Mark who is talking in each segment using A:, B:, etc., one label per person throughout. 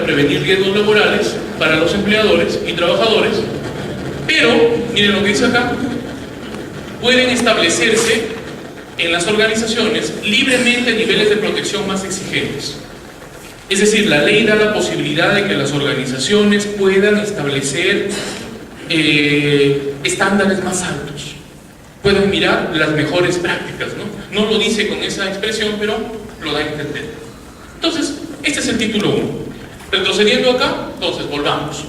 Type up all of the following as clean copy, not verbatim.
A: prevenir riesgos laborales para los empleadores y trabajadores, pero, miren lo que dice acá, pueden establecerse en las organizaciones libremente niveles de protección más exigentes. Es decir, la ley da la posibilidad de que las organizaciones puedan establecer estándares más altos, pueden mirar las mejores prácticas, ¿no? No lo dice con esa expresión, pero lo da a entender. Entonces, este es el título 1. Retrocediendo acá, entonces volvamos.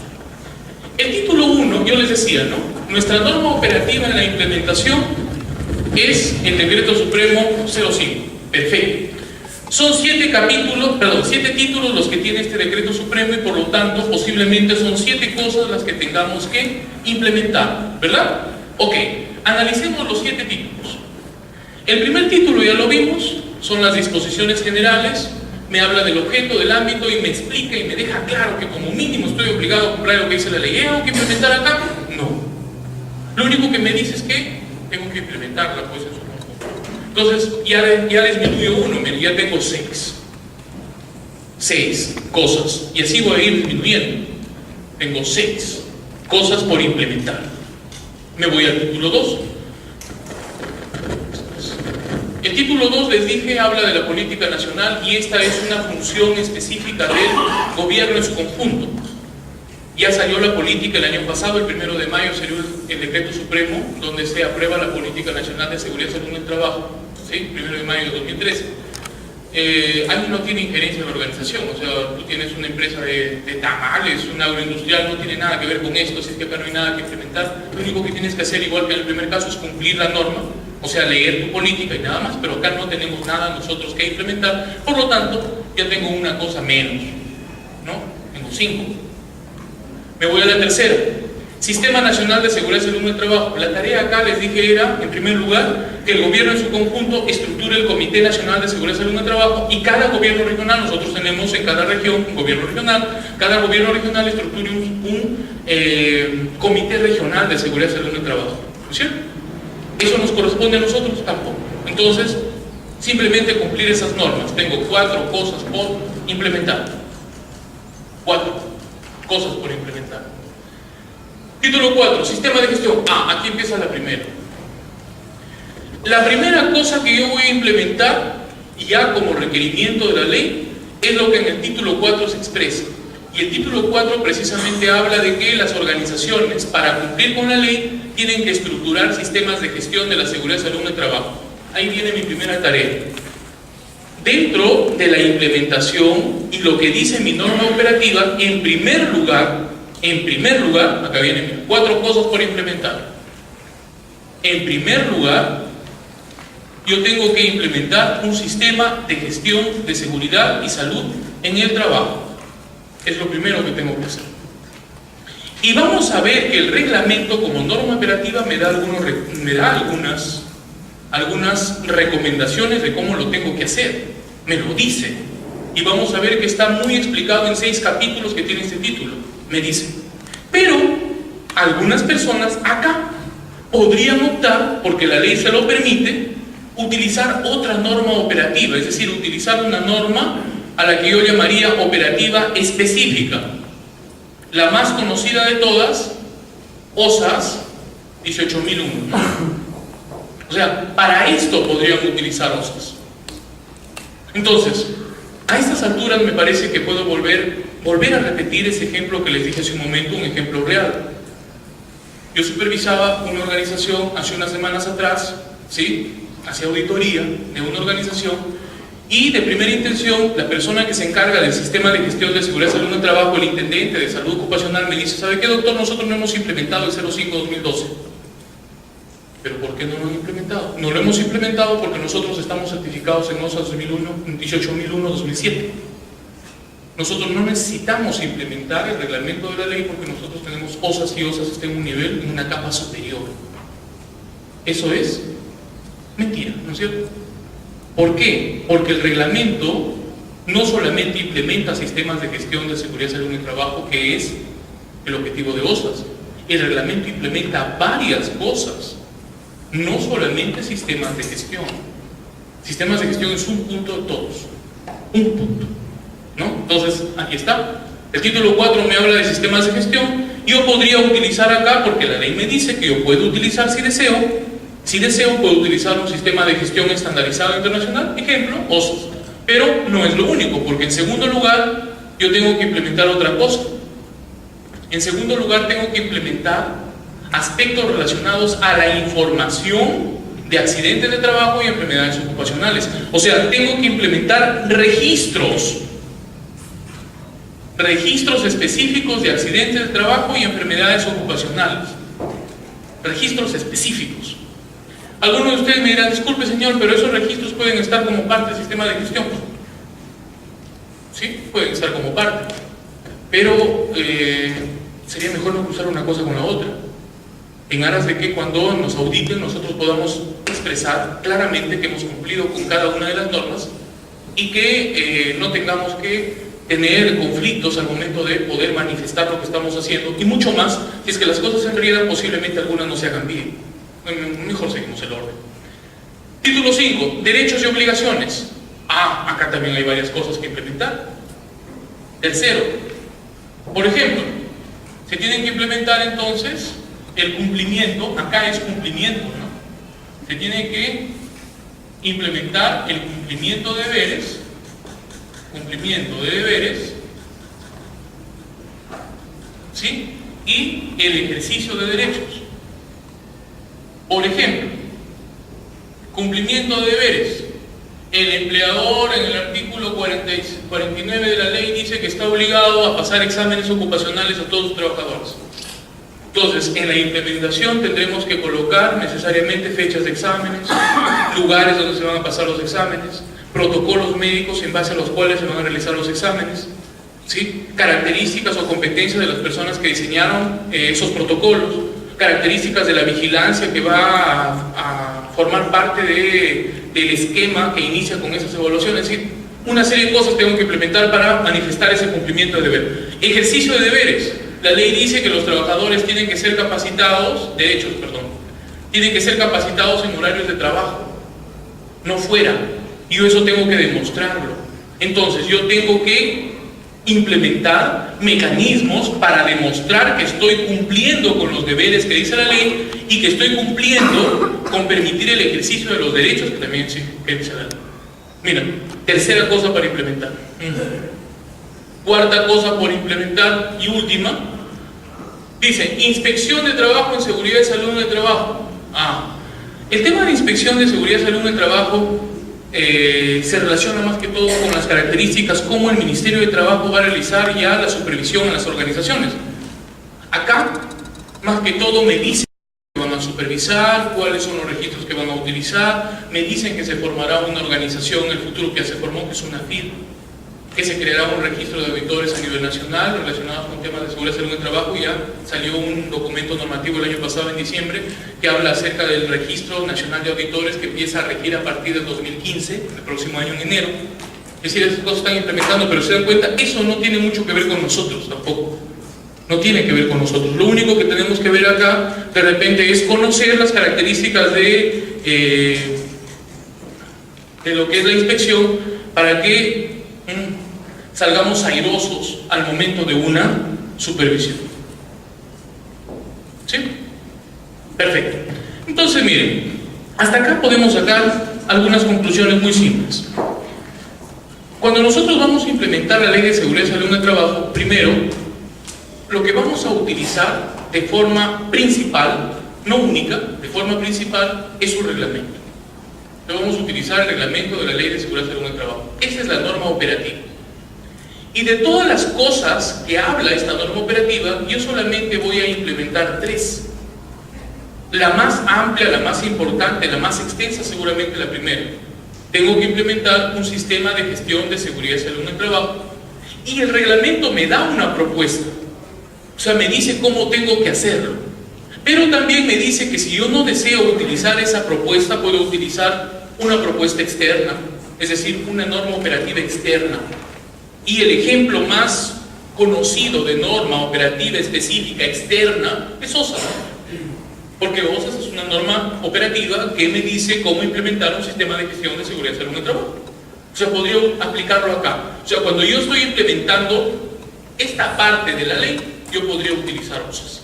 A: El título 1, yo les decía, ¿no? Nuestra norma operativa en la implementación es el Decreto Supremo 05. Perfecto. Son 7 títulos los que tiene este Decreto Supremo y por lo tanto posiblemente son 7 cosas las que tengamos que implementar, ¿verdad? Ok, analicemos los 7 títulos. El primer título ya lo vimos, son las disposiciones generales, me habla del objeto, del ámbito y me explica y me deja claro que como mínimo estoy obligado a cumplir lo que dice la ley. ¿Tengo que implementar acá? No. Lo único que me dice es que tengo que implementarla pues en su conjunto. Entonces ya disminuyo uno, ya tengo 6 cosas y así voy a ir disminuyendo. Tengo 6 cosas por implementar. Me voy al título 2. El título 2, les dije, habla de la política nacional y esta es una función específica del gobierno en su conjunto. Ya salió la política el año pasado, el 1 de mayo salió el Decreto Supremo donde se aprueba la Política Nacional de Seguridad y Salud en el Trabajo, ¿sí? 1 de mayo de 2013. Ahí no tiene injerencia en la organización, o sea, tú tienes una empresa de tamales, una agroindustrial, no tiene nada que ver con esto, así que acá no hay nada que implementar. Lo único que tienes que hacer, igual que en el primer caso, es cumplir la norma, o sea, leer tu política y nada más, pero acá no tenemos nada nosotros que implementar, por lo tanto, ya tengo una cosa menos, ¿no? Tengo 5. Me voy a la tercera. Sistema Nacional de Seguridad y Salud en el Trabajo. La tarea acá, les dije, era, en primer lugar, que el gobierno en su conjunto estructure el Comité Nacional de Seguridad y Salud en el Trabajo y cada gobierno regional, nosotros tenemos en cada región un gobierno regional, cada gobierno regional estructure un Comité Regional de Seguridad y Salud en el Trabajo. ¿No es cierto? ¿Eso nos corresponde a nosotros? Tampoco. Entonces, simplemente cumplir esas normas. Tengo 4 cosas por implementar. 4 cosas por implementar. Título 4, sistema de gestión. Aquí empieza la primera. La primera cosa que yo voy a implementar, ya como requerimiento de la ley, es lo que en el título 4 se expresa. Y el título 4 precisamente habla de que las organizaciones, para cumplir con la ley, tienen que estructurar sistemas de gestión de la seguridad y salud en el trabajo. Ahí viene mi primera tarea. Dentro de la implementación y lo que dice mi norma operativa, en primer lugar, acá vienen 4 cosas por implementar. En primer lugar, yo tengo que implementar un sistema de gestión de seguridad y salud en el trabajo. Es lo primero que tengo que hacer. Y vamos a ver que el reglamento como norma operativa me da algunas recomendaciones de cómo lo tengo que hacer. Me lo dice. Y vamos a ver que está muy explicado en 6 capítulos que tiene este título. Me dice. Pero algunas personas acá podrían optar, porque la ley se lo permite, utilizar otra norma operativa, es decir, utilizar una norma a la que yo llamaría operativa específica. La más conocida de todas, OSAS 18001. O sea, para esto podrían utilizar OSAS. Entonces, a estas alturas me parece que puedo volver a repetir ese ejemplo que les dije hace un momento, un ejemplo real. Yo supervisaba una organización hace unas semanas atrás, ¿sí? Hacía auditoría de una organización y de primera intención la persona que se encarga del sistema de gestión de seguridad y salud en el trabajo, el intendente de salud ocupacional, me dice: ¿sabe qué, doctor? Nosotros no hemos implementado el 05-2012. ¿Pero por qué no lo han implementado? No lo hemos implementado porque nosotros estamos certificados en OSA 18001-2007. Nosotros no necesitamos implementar el reglamento de la ley porque nosotros tenemos OSAS y OSAS están en un nivel, en una capa superior. Eso es mentira, ¿no es cierto? ¿Por qué? Porque el reglamento no solamente implementa sistemas de gestión de seguridad y salud en el trabajo, que es el objetivo de OSAS. El reglamento implementa varias cosas, no solamente sistemas de gestión. Sistemas de gestión es un punto de todos, un punto, ¿no? Entonces, aquí está. El título 4 me habla de sistemas de gestión. Yo podría utilizar acá, porque la ley me dice que yo puedo utilizar si deseo puedo utilizar un sistema de gestión estandarizado internacional, ejemplo, OSIS. Pero no es lo único, porque en segundo lugar yo tengo que implementar otra cosa. En segundo lugar tengo que implementar aspectos relacionados a la información de accidentes de trabajo y enfermedades ocupacionales. O sea, tengo que implementar registros específicos de accidentes de trabajo y enfermedades ocupacionales. Registros específicos. Algunos de ustedes me dirán, disculpe señor, pero esos registros pueden estar como parte del sistema de gestión. Sí, pueden estar como parte. Pero sería mejor no cruzar una cosa con la otra, en aras de que cuando nos auditen nosotros podamos expresar claramente que hemos cumplido con cada una de las normas y que no tengamos que tener conflictos al momento de poder manifestar lo que estamos haciendo, y mucho más si es que las cosas se enredan, posiblemente algunas no se hagan bien. Mejor seguimos el orden. Título 5, derechos y obligaciones. Acá también hay varias cosas que implementar. Tercero, por ejemplo, se tienen que implementar entonces el cumplimiento. Acá es cumplimiento, ¿no? Se tiene que implementar el cumplimiento de deberes, ¿sí? Y el ejercicio de derechos. Por ejemplo, cumplimiento de deberes. El empleador en el artículo 49 de la ley dice que está obligado a pasar exámenes ocupacionales a todos sus trabajadores. Entonces, en la implementación tendremos que colocar necesariamente fechas de exámenes, lugares donde se van a pasar los exámenes, protocolos médicos en base a los cuales se van a realizar los exámenes, ¿sí? Características o competencias de las personas que diseñaron esos protocolos, características de la vigilancia que va a formar parte del esquema que inicia con esas evaluaciones. Es decir, una serie de cosas tengo que implementar para manifestar ese cumplimiento de deber. Ejercicio de deberes. La ley dice que los trabajadores tienen que ser capacitados, tienen que ser capacitados en horarios de trabajo, no fuera. Y yo eso tengo que demostrarlo. Entonces yo tengo que implementar mecanismos para demostrar que estoy cumpliendo con los deberes que dice la ley y que estoy cumpliendo con permitir el ejercicio de los derechos que también dice la ley. Mira, tercera cosa para implementar. Cuarta cosa por implementar y última, dice inspección de trabajo en seguridad y salud en el trabajo. El tema de inspección de seguridad y salud en el trabajo se relaciona más que todo con las características cómo el Ministerio de Trabajo va a realizar ya la supervisión en las organizaciones. Acá, más que todo, me dicen que van a supervisar, cuáles son los registros que van a utilizar, me dicen que se formará una organización en el futuro que ya se formó, que es una FIR, que se creará un registro de auditores a nivel nacional relacionados con temas de seguridad y salud en el trabajo. Ya salió un documento normativo el año pasado, en diciembre, que habla acerca del registro nacional de auditores que empieza a regir a partir del 2015, el próximo año en enero. Es decir, esas cosas están implementando, pero se dan cuenta, eso no tiene mucho que ver con nosotros tampoco. No tiene que ver con nosotros. Lo único que tenemos que ver acá, de repente, es conocer las características de lo que es la inspección para que salgamos airosos al momento de una supervisión. ¿Sí? Perfecto. Entonces, miren, hasta acá podemos sacar algunas conclusiones muy simples. Cuando nosotros vamos a implementar la Ley de Seguridad y Salud en el Trabajo, primero, lo que vamos a utilizar de forma principal, no única, de forma principal, es un reglamento. Vamos a utilizar el reglamento de la Ley de Seguridad y Salud en el Trabajo. Esa es la norma operativa. Y de todas las cosas que habla esta norma operativa, yo solamente voy a implementar 3. La más amplia, la más importante, la más extensa, seguramente la primera. Tengo que implementar un sistema de gestión de seguridad y salud en el trabajo. Y el reglamento me da una propuesta. O sea, me dice cómo tengo que hacerlo. Pero también me dice que si yo no deseo utilizar esa propuesta, puedo utilizar una propuesta externa. Es decir, una norma operativa externa. Y el ejemplo más conocido de norma operativa específica externa es OSAS, porque OSAS es una norma operativa que me dice cómo implementar un sistema de gestión de seguridad y salud en el trabajo. O sea, podría aplicarlo acá. O sea, cuando yo estoy implementando esta parte de la ley, yo podría utilizar OSAS.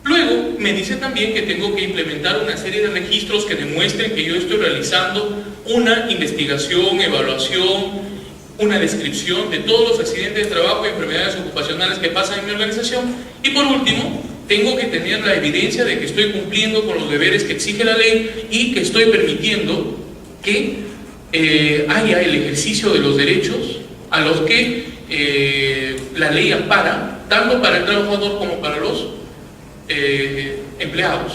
A: Luego me dice también que tengo que implementar una serie de registros que demuestren que yo estoy realizando una investigación, evaluación, una descripción de todos los accidentes de trabajo y enfermedades ocupacionales que pasan en mi organización. Y por último, tengo que tener la evidencia de que estoy cumpliendo con los deberes que exige la ley y que estoy permitiendo que haya el ejercicio de los derechos a los que la ley ampara, tanto para el trabajador como para los empleados,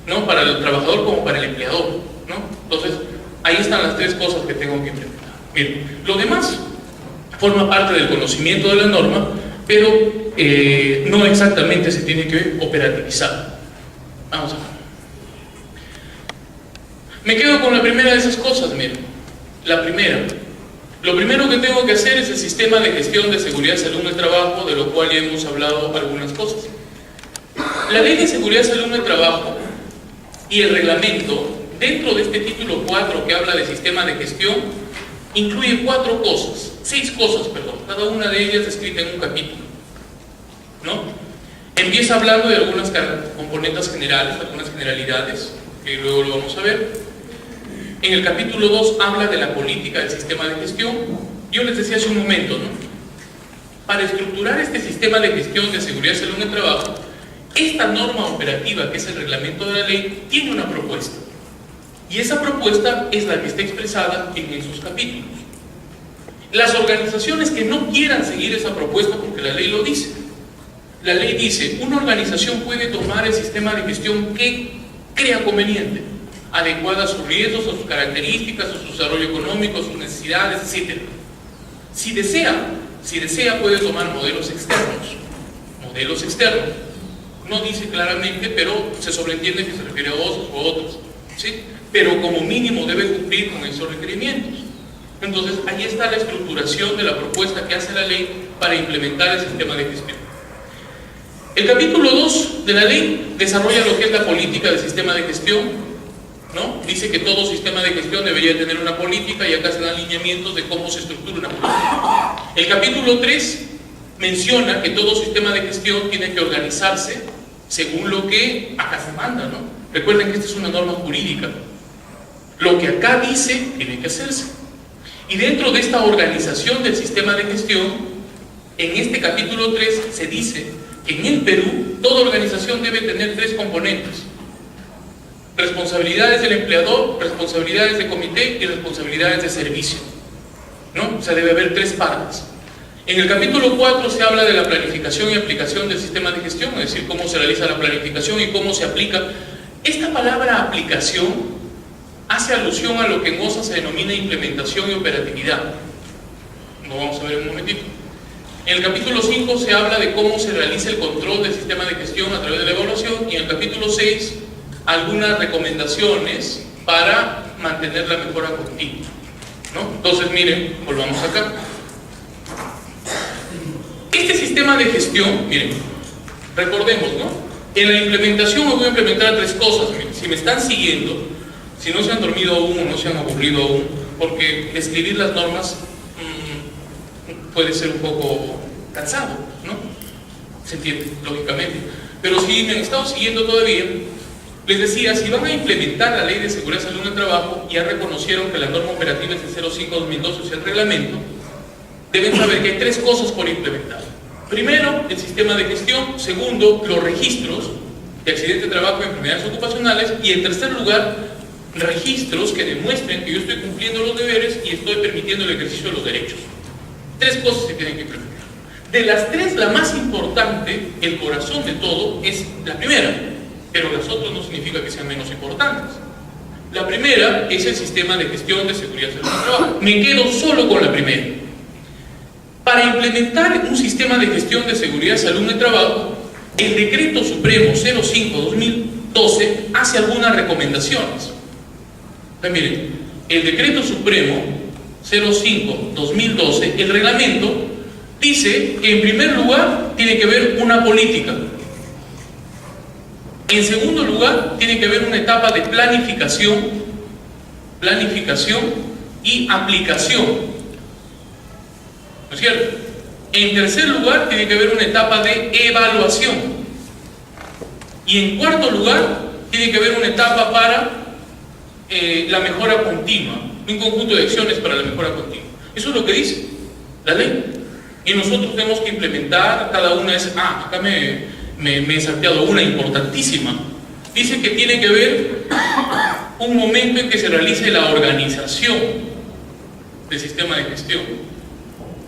A: ¿no? Para el trabajador como para el empleador, ¿no? Entonces, ahí están las tres cosas que tengo que implementar. Bien, lo demás forma parte del conocimiento de la norma, pero no exactamente se tiene que operativizar. Vamos a ver. Me quedo con la primera de esas cosas, miren. La primera. Lo primero que tengo que hacer es el sistema de gestión de seguridad y salud en el trabajo, de lo cual ya hemos hablado algunas cosas. La Ley de Seguridad y Salud en el Trabajo y el reglamento, dentro de este título 4 que habla de sistema de gestión, incluye seis cosas, cada una de ellas descrita en un capítulo, ¿no? Empieza hablando de algunas componentes generales, algunas generalidades, que luego lo vamos a ver. En el capítulo 2 habla de la política del sistema de gestión. Yo les decía hace un momento, ¿no? Para estructurar este sistema de gestión de seguridad y salud en el trabajo, esta norma operativa, que es el reglamento de la ley, tiene una propuesta. Y esa propuesta es la que está expresada en esos capítulos. Las organizaciones que no quieran seguir esa propuesta, porque la ley lo dice, la ley dice, una organización puede tomar el sistema de gestión que crea conveniente, adecuada a sus riesgos, a sus características, a su desarrollo económico, a sus necesidades, etc. Si desea puede tomar modelos externos. No dice claramente, pero se sobreentiende que se refiere a otros o otros, ¿sí? Pero como mínimo debe cumplir con esos requerimientos. Entonces, ahí está la estructuración de la propuesta que hace la ley para implementar el sistema de gestión. El capítulo 2 de la ley desarrolla lo que es la política del sistema de gestión, ¿no? Dice que todo sistema de gestión debería tener una política y acá se dan lineamientos de cómo se estructura una política. El capítulo 3 menciona que todo sistema de gestión tiene que organizarse según lo que acá se manda, ¿no? Recuerden que esta es una norma jurídica. Lo que acá dice tiene que hacerse. Y dentro de esta organización del sistema de gestión, en este capítulo 3 se dice que en el Perú toda organización debe tener tres componentes: responsabilidades del empleador, responsabilidades de comité y responsabilidades de servicio, ¿no? O sea, debe haber tres partes. En el capítulo 4 se habla de la planificación y aplicación del sistema de gestión, es decir, cómo se realiza la planificación y cómo se aplica. Esta palabra aplicación hace alusión a lo que en OSA se denomina implementación y operatividad. Lo vamos a ver en un momentito. En el capítulo 5 se habla de cómo se realiza el control del sistema de gestión a través de la evaluación, y en el capítulo 6 algunas recomendaciones para mantener la mejora continua, ¿no? Entonces, miren, volvamos acá. Este sistema de gestión, miren, recordemos, ¿no? En la implementación me voy a implementar tres cosas. Miren, si me están siguiendo, si no se han dormido aún o no se han aburrido aún, porque escribir las normas puede ser un poco cansado, ¿no? Se entiende, lógicamente. Pero si me han estado siguiendo todavía, les decía, si van a implementar la Ley de Seguridad y Salud en el Trabajo, ya reconocieron que la norma operativa es de 05-2012, o sea, el reglamento, deben saber que hay tres cosas por implementar. Primero, el sistema de gestión. Segundo, los registros de accidentes de trabajo y enfermedades ocupacionales. Y en tercer lugar, registros que demuestren que yo estoy cumpliendo los deberes y estoy permitiendo el ejercicio de los derechos. Tres cosas que tienen que implementar. De las tres, la más importante, el corazón de todo, es la primera, pero las otras no significa que sean menos importantes. La primera es el sistema de gestión de seguridad y salud en el trabajo. Me quedo solo con la primera. Para implementar un sistema de gestión de seguridad y salud en el trabajo, el Decreto Supremo 05-2012 hace algunas recomendaciones. Entonces, miren, el Decreto Supremo 05-2012, el reglamento, dice que en primer lugar tiene que haber una política. En segundo lugar, tiene que haber una etapa de planificación y aplicación. ¿No es cierto? En tercer lugar, tiene que haber una etapa de evaluación. Y en cuarto lugar, tiene que haber una etapa para la mejora continua, un conjunto de acciones para la mejora continua. Eso es lo que dice la ley. Y nosotros tenemos que implementar, cada una es, acá me he salteado una importantísima. Dice que tiene que haber un momento en que se realice la organización del sistema de gestión.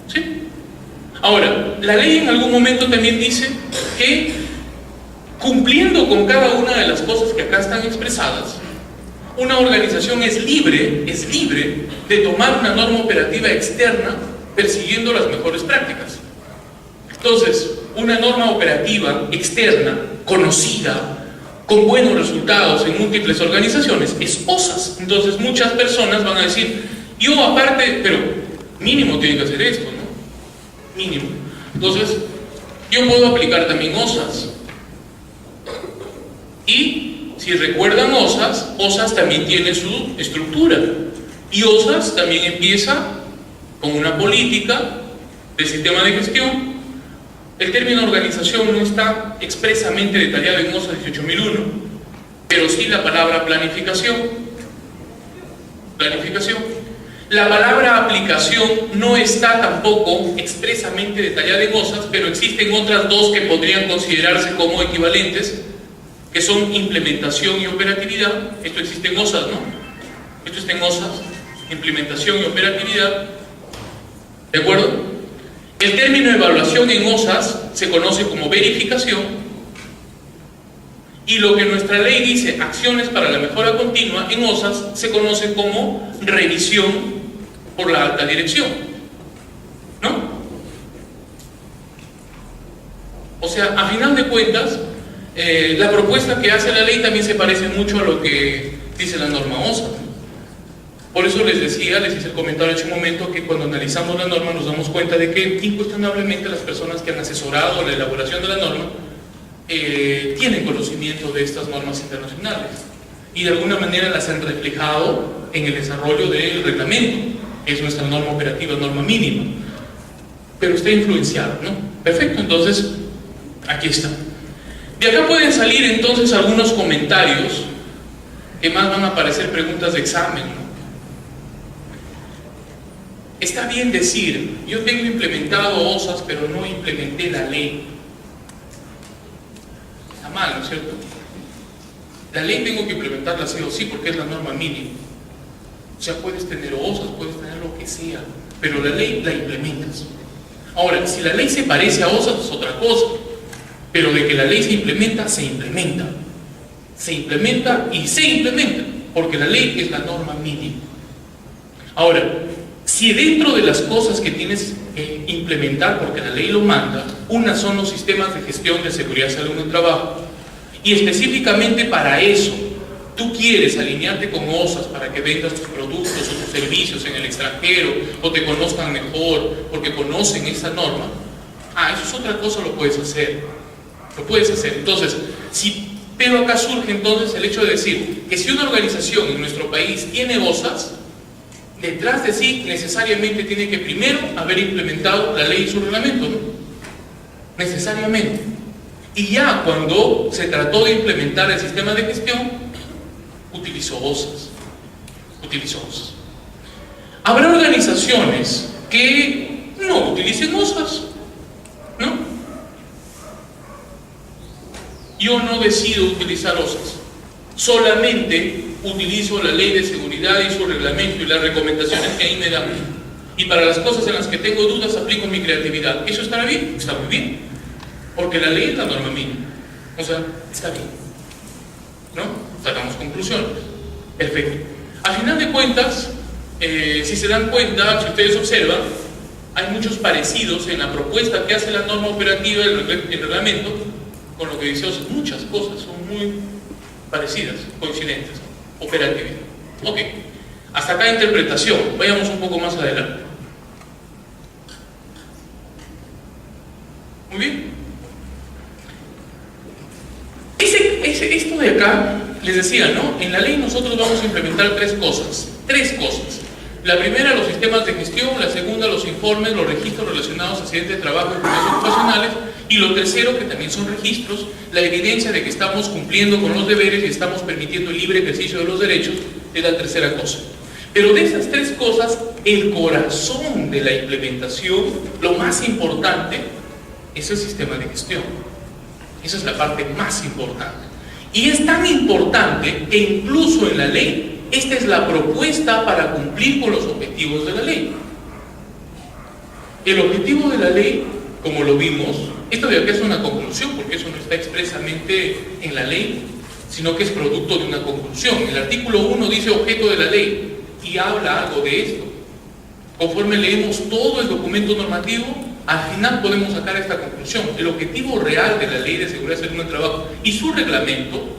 A: ¿Sí? Ahora, la ley en algún momento también dice que, cumpliendo con cada una de las cosas que acá están expresadas, una organización es libre de tomar una norma operativa externa persiguiendo las mejores prácticas. Entonces, una norma operativa externa, conocida, con buenos resultados en múltiples organizaciones, es OSAS. Entonces, muchas personas van a decir, yo aparte, pero mínimo tiene que hacer esto, ¿no? Mínimo. Entonces, yo puedo aplicar también OSAS. Y si recuerdan OSAS también tiene su estructura. Y OSAS también empieza con una política de sistema de gestión. El término organización no está expresamente detallado en OSAS 18001, pero sí la palabra planificación. La palabra aplicación no está tampoco expresamente detallada en OSAS, pero existen otras dos que podrían considerarse como equivalentes, que son implementación y operatividad. Esto existe en OSAS, ¿no? Esto está en OSAS, implementación y operatividad. ¿De acuerdo? El término evaluación en OSAS se conoce como verificación, y lo que nuestra ley dice, acciones para la mejora continua, en OSAS se conoce como revisión por la alta dirección, ¿no? O sea, a final de cuentas, la propuesta que hace la ley también se parece mucho a lo que dice la norma OSAS. Por eso les hice el comentario hace un momento, que cuando analizamos la norma nos damos cuenta de que incuestionablemente las personas que han asesorado la elaboración de la norma tienen conocimiento de estas normas internacionales y de alguna manera las han reflejado en el desarrollo del reglamento. Es nuestra norma operativa, norma mínima, pero está influenciado, ¿no? Perfecto, entonces aquí está. De acá pueden salir entonces algunos comentarios que más van a aparecer preguntas de examen, ¿no? Está bien decir, yo tengo implementado OSAS, pero no implementé la ley. Está mal, ¿no es cierto? La ley tengo que implementarla sí o sí, porque es la norma mínima. O sea, puedes tener OSAS, puedes tener lo que sea, pero la ley la implementas. Ahora, si la ley se parece a OSAS es otra cosa, pero de que la ley se implementa, se implementa. Se implementa y se implementa, porque la ley es la norma mínima. Ahora, si dentro de las cosas que tienes que implementar, porque la ley lo manda, una son los sistemas de gestión de seguridad, salud y trabajo, y específicamente para eso tú quieres alinearte con OSAS para que vendas tus productos o tus servicios en el extranjero, o te conozcan mejor porque conocen esa norma, eso es otra cosa, lo puedes hacer. Entonces, pero acá surge entonces el hecho de decir que si una organización en nuestro país tiene OSAS, detrás de sí necesariamente tiene que primero haber implementado la ley y su reglamento, ¿no? Necesariamente. Y ya cuando se trató de implementar el sistema de gestión, utilizó OSAS. Habrá organizaciones que no utilicen OSAS, ¿no? Yo no decido utilizar OSAS, solamente utilizo la ley de seguridad y su reglamento y las recomendaciones que ahí me dan, y para las cosas en las que tengo dudas aplico mi creatividad. ¿Eso estará bien? Está muy bien, porque la ley es la norma mínima, o sea, está bien, ¿no? Sacamos conclusiones. Perfecto. A final de cuentas, si se dan cuenta, si ustedes observan, hay muchos parecidos en la propuesta que hace la norma operativa, el reglamento, con lo que dice OSAS. Muchas cosas son muy parecidas, coincidentes. Operatividad. Ok. Hasta acá interpretación. Vayamos un poco más adelante. Muy bien. Esto de acá, les decía, ¿no? En la ley nosotros vamos a implementar tres cosas. La primera, los sistemas de gestión; la segunda, los informes, los registros relacionados a accidentes de trabajo y enfermedades ocupacionales; y lo tercero, que también son registros, la evidencia de que estamos cumpliendo con los deberes y estamos permitiendo el libre ejercicio de los derechos, es la tercera cosa. Pero de esas tres cosas, el corazón de la implementación, lo más importante, es el sistema de gestión. Esa es la parte más importante. Y es tan importante que incluso en la ley, esta es la propuesta para cumplir con los objetivos de la ley. El objetivo de la ley, como lo vimos, esto de acá es una conclusión, porque eso no está expresamente en la ley, sino que es producto de una conclusión. El artículo 1 dice objeto de la ley y habla algo de esto. Conforme leemos todo el documento normativo, al final podemos sacar esta conclusión. El objetivo real de la Ley de Seguridad y Salud en el Trabajo y su reglamento,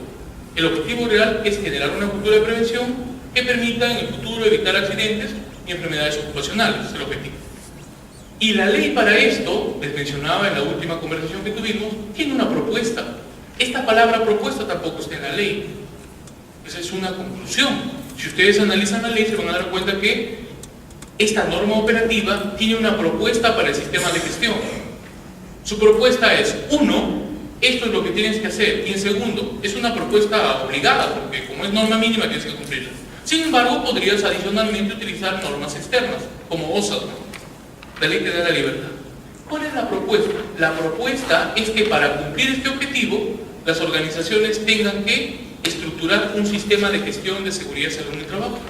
A: el objetivo real es generar una cultura de prevención que permita en el futuro evitar accidentes y enfermedades ocupacionales. Es el objetivo. Y la ley para esto, les mencionaba en la última conversación que tuvimos, tiene una propuesta. Esta palabra propuesta tampoco está en la ley. Esa es una conclusión. Si ustedes analizan la ley, se van a dar cuenta que esta norma operativa tiene una propuesta para el sistema de gestión. Su propuesta es, uno, esto es lo que tienes que hacer, y en segundo, es una propuesta obligada, porque como es norma mínima tienes que cumplirla. Sin embargo, podrías adicionalmente utilizar normas externas, como OSAD. La ley te da la libertad. ¿Cuál es la propuesta? La propuesta es que para cumplir este objetivo, las organizaciones tengan que estructurar un sistema de gestión de seguridad y salud en el trabajo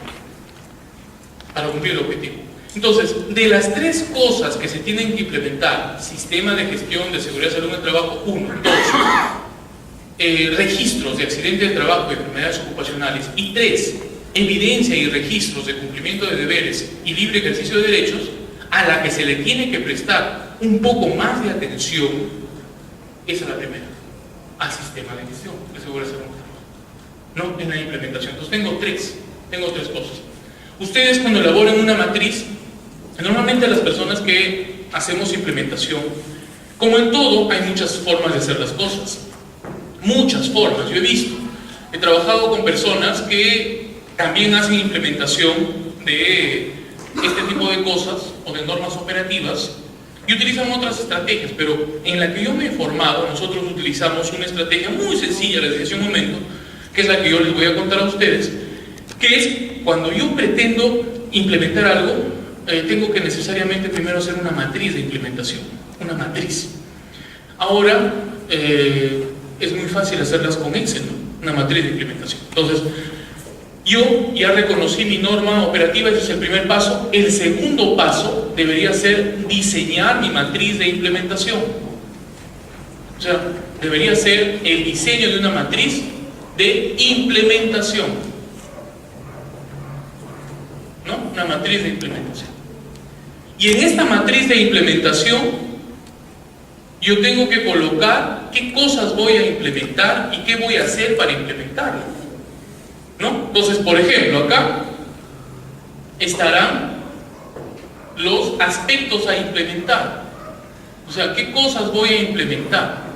A: para cumplir el objetivo. Entonces, de las tres cosas que se tienen que implementar, sistema de gestión de seguridad y salud en el trabajo, 1, 2, registros de accidentes de trabajo y enfermedades ocupacionales, y 3, evidencia y registros de cumplimiento de deberes y libre ejercicio de derechos, a la que se le tiene que prestar un poco más de atención, esa es la primera, al sistema de gestión de seguridad y salud en el trabajo, no en la implementación. Entonces tengo tres cosas. Ustedes cuando elaboran una matriz, normalmente las personas que hacemos implementación, como en todo, hay muchas formas de hacer las cosas. Muchas formas, yo he trabajado con personas que también hacen implementación de este tipo de cosas o de normas operativas y utilizan otras estrategias, pero en la que yo me he formado, nosotros utilizamos una estrategia muy sencilla, les dije hace un momento, que es la que yo les voy a contar a ustedes, que es cuando yo pretendo implementar algo, tengo que necesariamente primero hacer una matriz de implementación, una matriz. Ahora es muy fácil hacerlas con Excel, ¿no? Una matriz de implementación. Entonces, yo ya reconocí mi norma operativa, ese es el primer paso. El segundo paso debería ser diseñar mi matriz de implementación. O sea, debería ser el diseño de una matriz de implementación. ¿No? Una matriz de implementación. Y en esta matriz de implementación, yo tengo que colocar qué cosas voy a implementar y qué voy a hacer para implementarlo, ¿no? Entonces, por ejemplo, acá estarán los aspectos a implementar. O sea, qué cosas voy a implementar.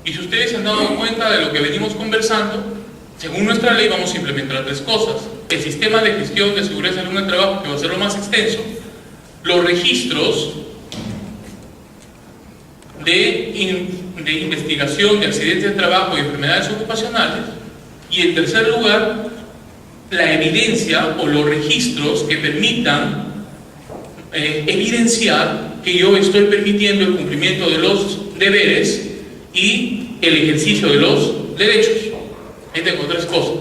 A: Y si ustedes se han dado cuenta de lo que venimos conversando, según nuestra ley vamos a implementar tres cosas: el sistema de gestión de seguridad y salud en el trabajo, que va a ser lo más extenso; los registros de investigación de accidentes de trabajo y enfermedades ocupacionales; y en tercer lugar, la evidencia o los registros que permitan evidenciar que yo estoy permitiendo el cumplimiento de los deberes y el ejercicio de los derechos. Ahí tengo tres cosas,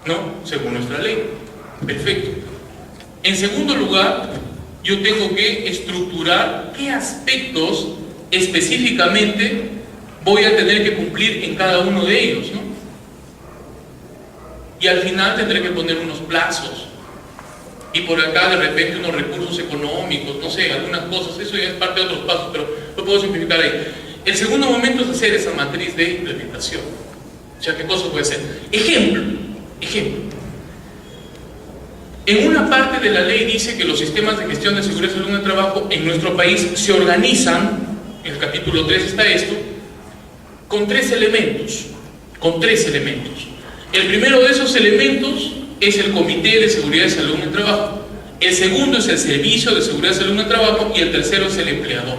A: ¿no? Según nuestra ley. Perfecto. En segundo lugar, yo tengo que estructurar qué aspectos específicamente voy a tener que cumplir en cada uno de ellos, ¿no? Y al final tendré que poner unos plazos. Y por acá de repente unos recursos económicos, no sé, algunas cosas. Eso ya es parte de otros pasos, pero lo puedo simplificar ahí. El segundo momento es hacer esa matriz de implementación. O sea, ¿qué cosas voy a hacer? Ejemplo. En una parte de la ley dice que los sistemas de gestión de seguridad y salud en el trabajo en nuestro país se organizan, en el capítulo 3 está esto, con tres elementos. El primero de esos elementos es el Comité de Seguridad y Salud en el Trabajo. El segundo es el Servicio de Seguridad y Salud en el Trabajo y el tercero es el empleador.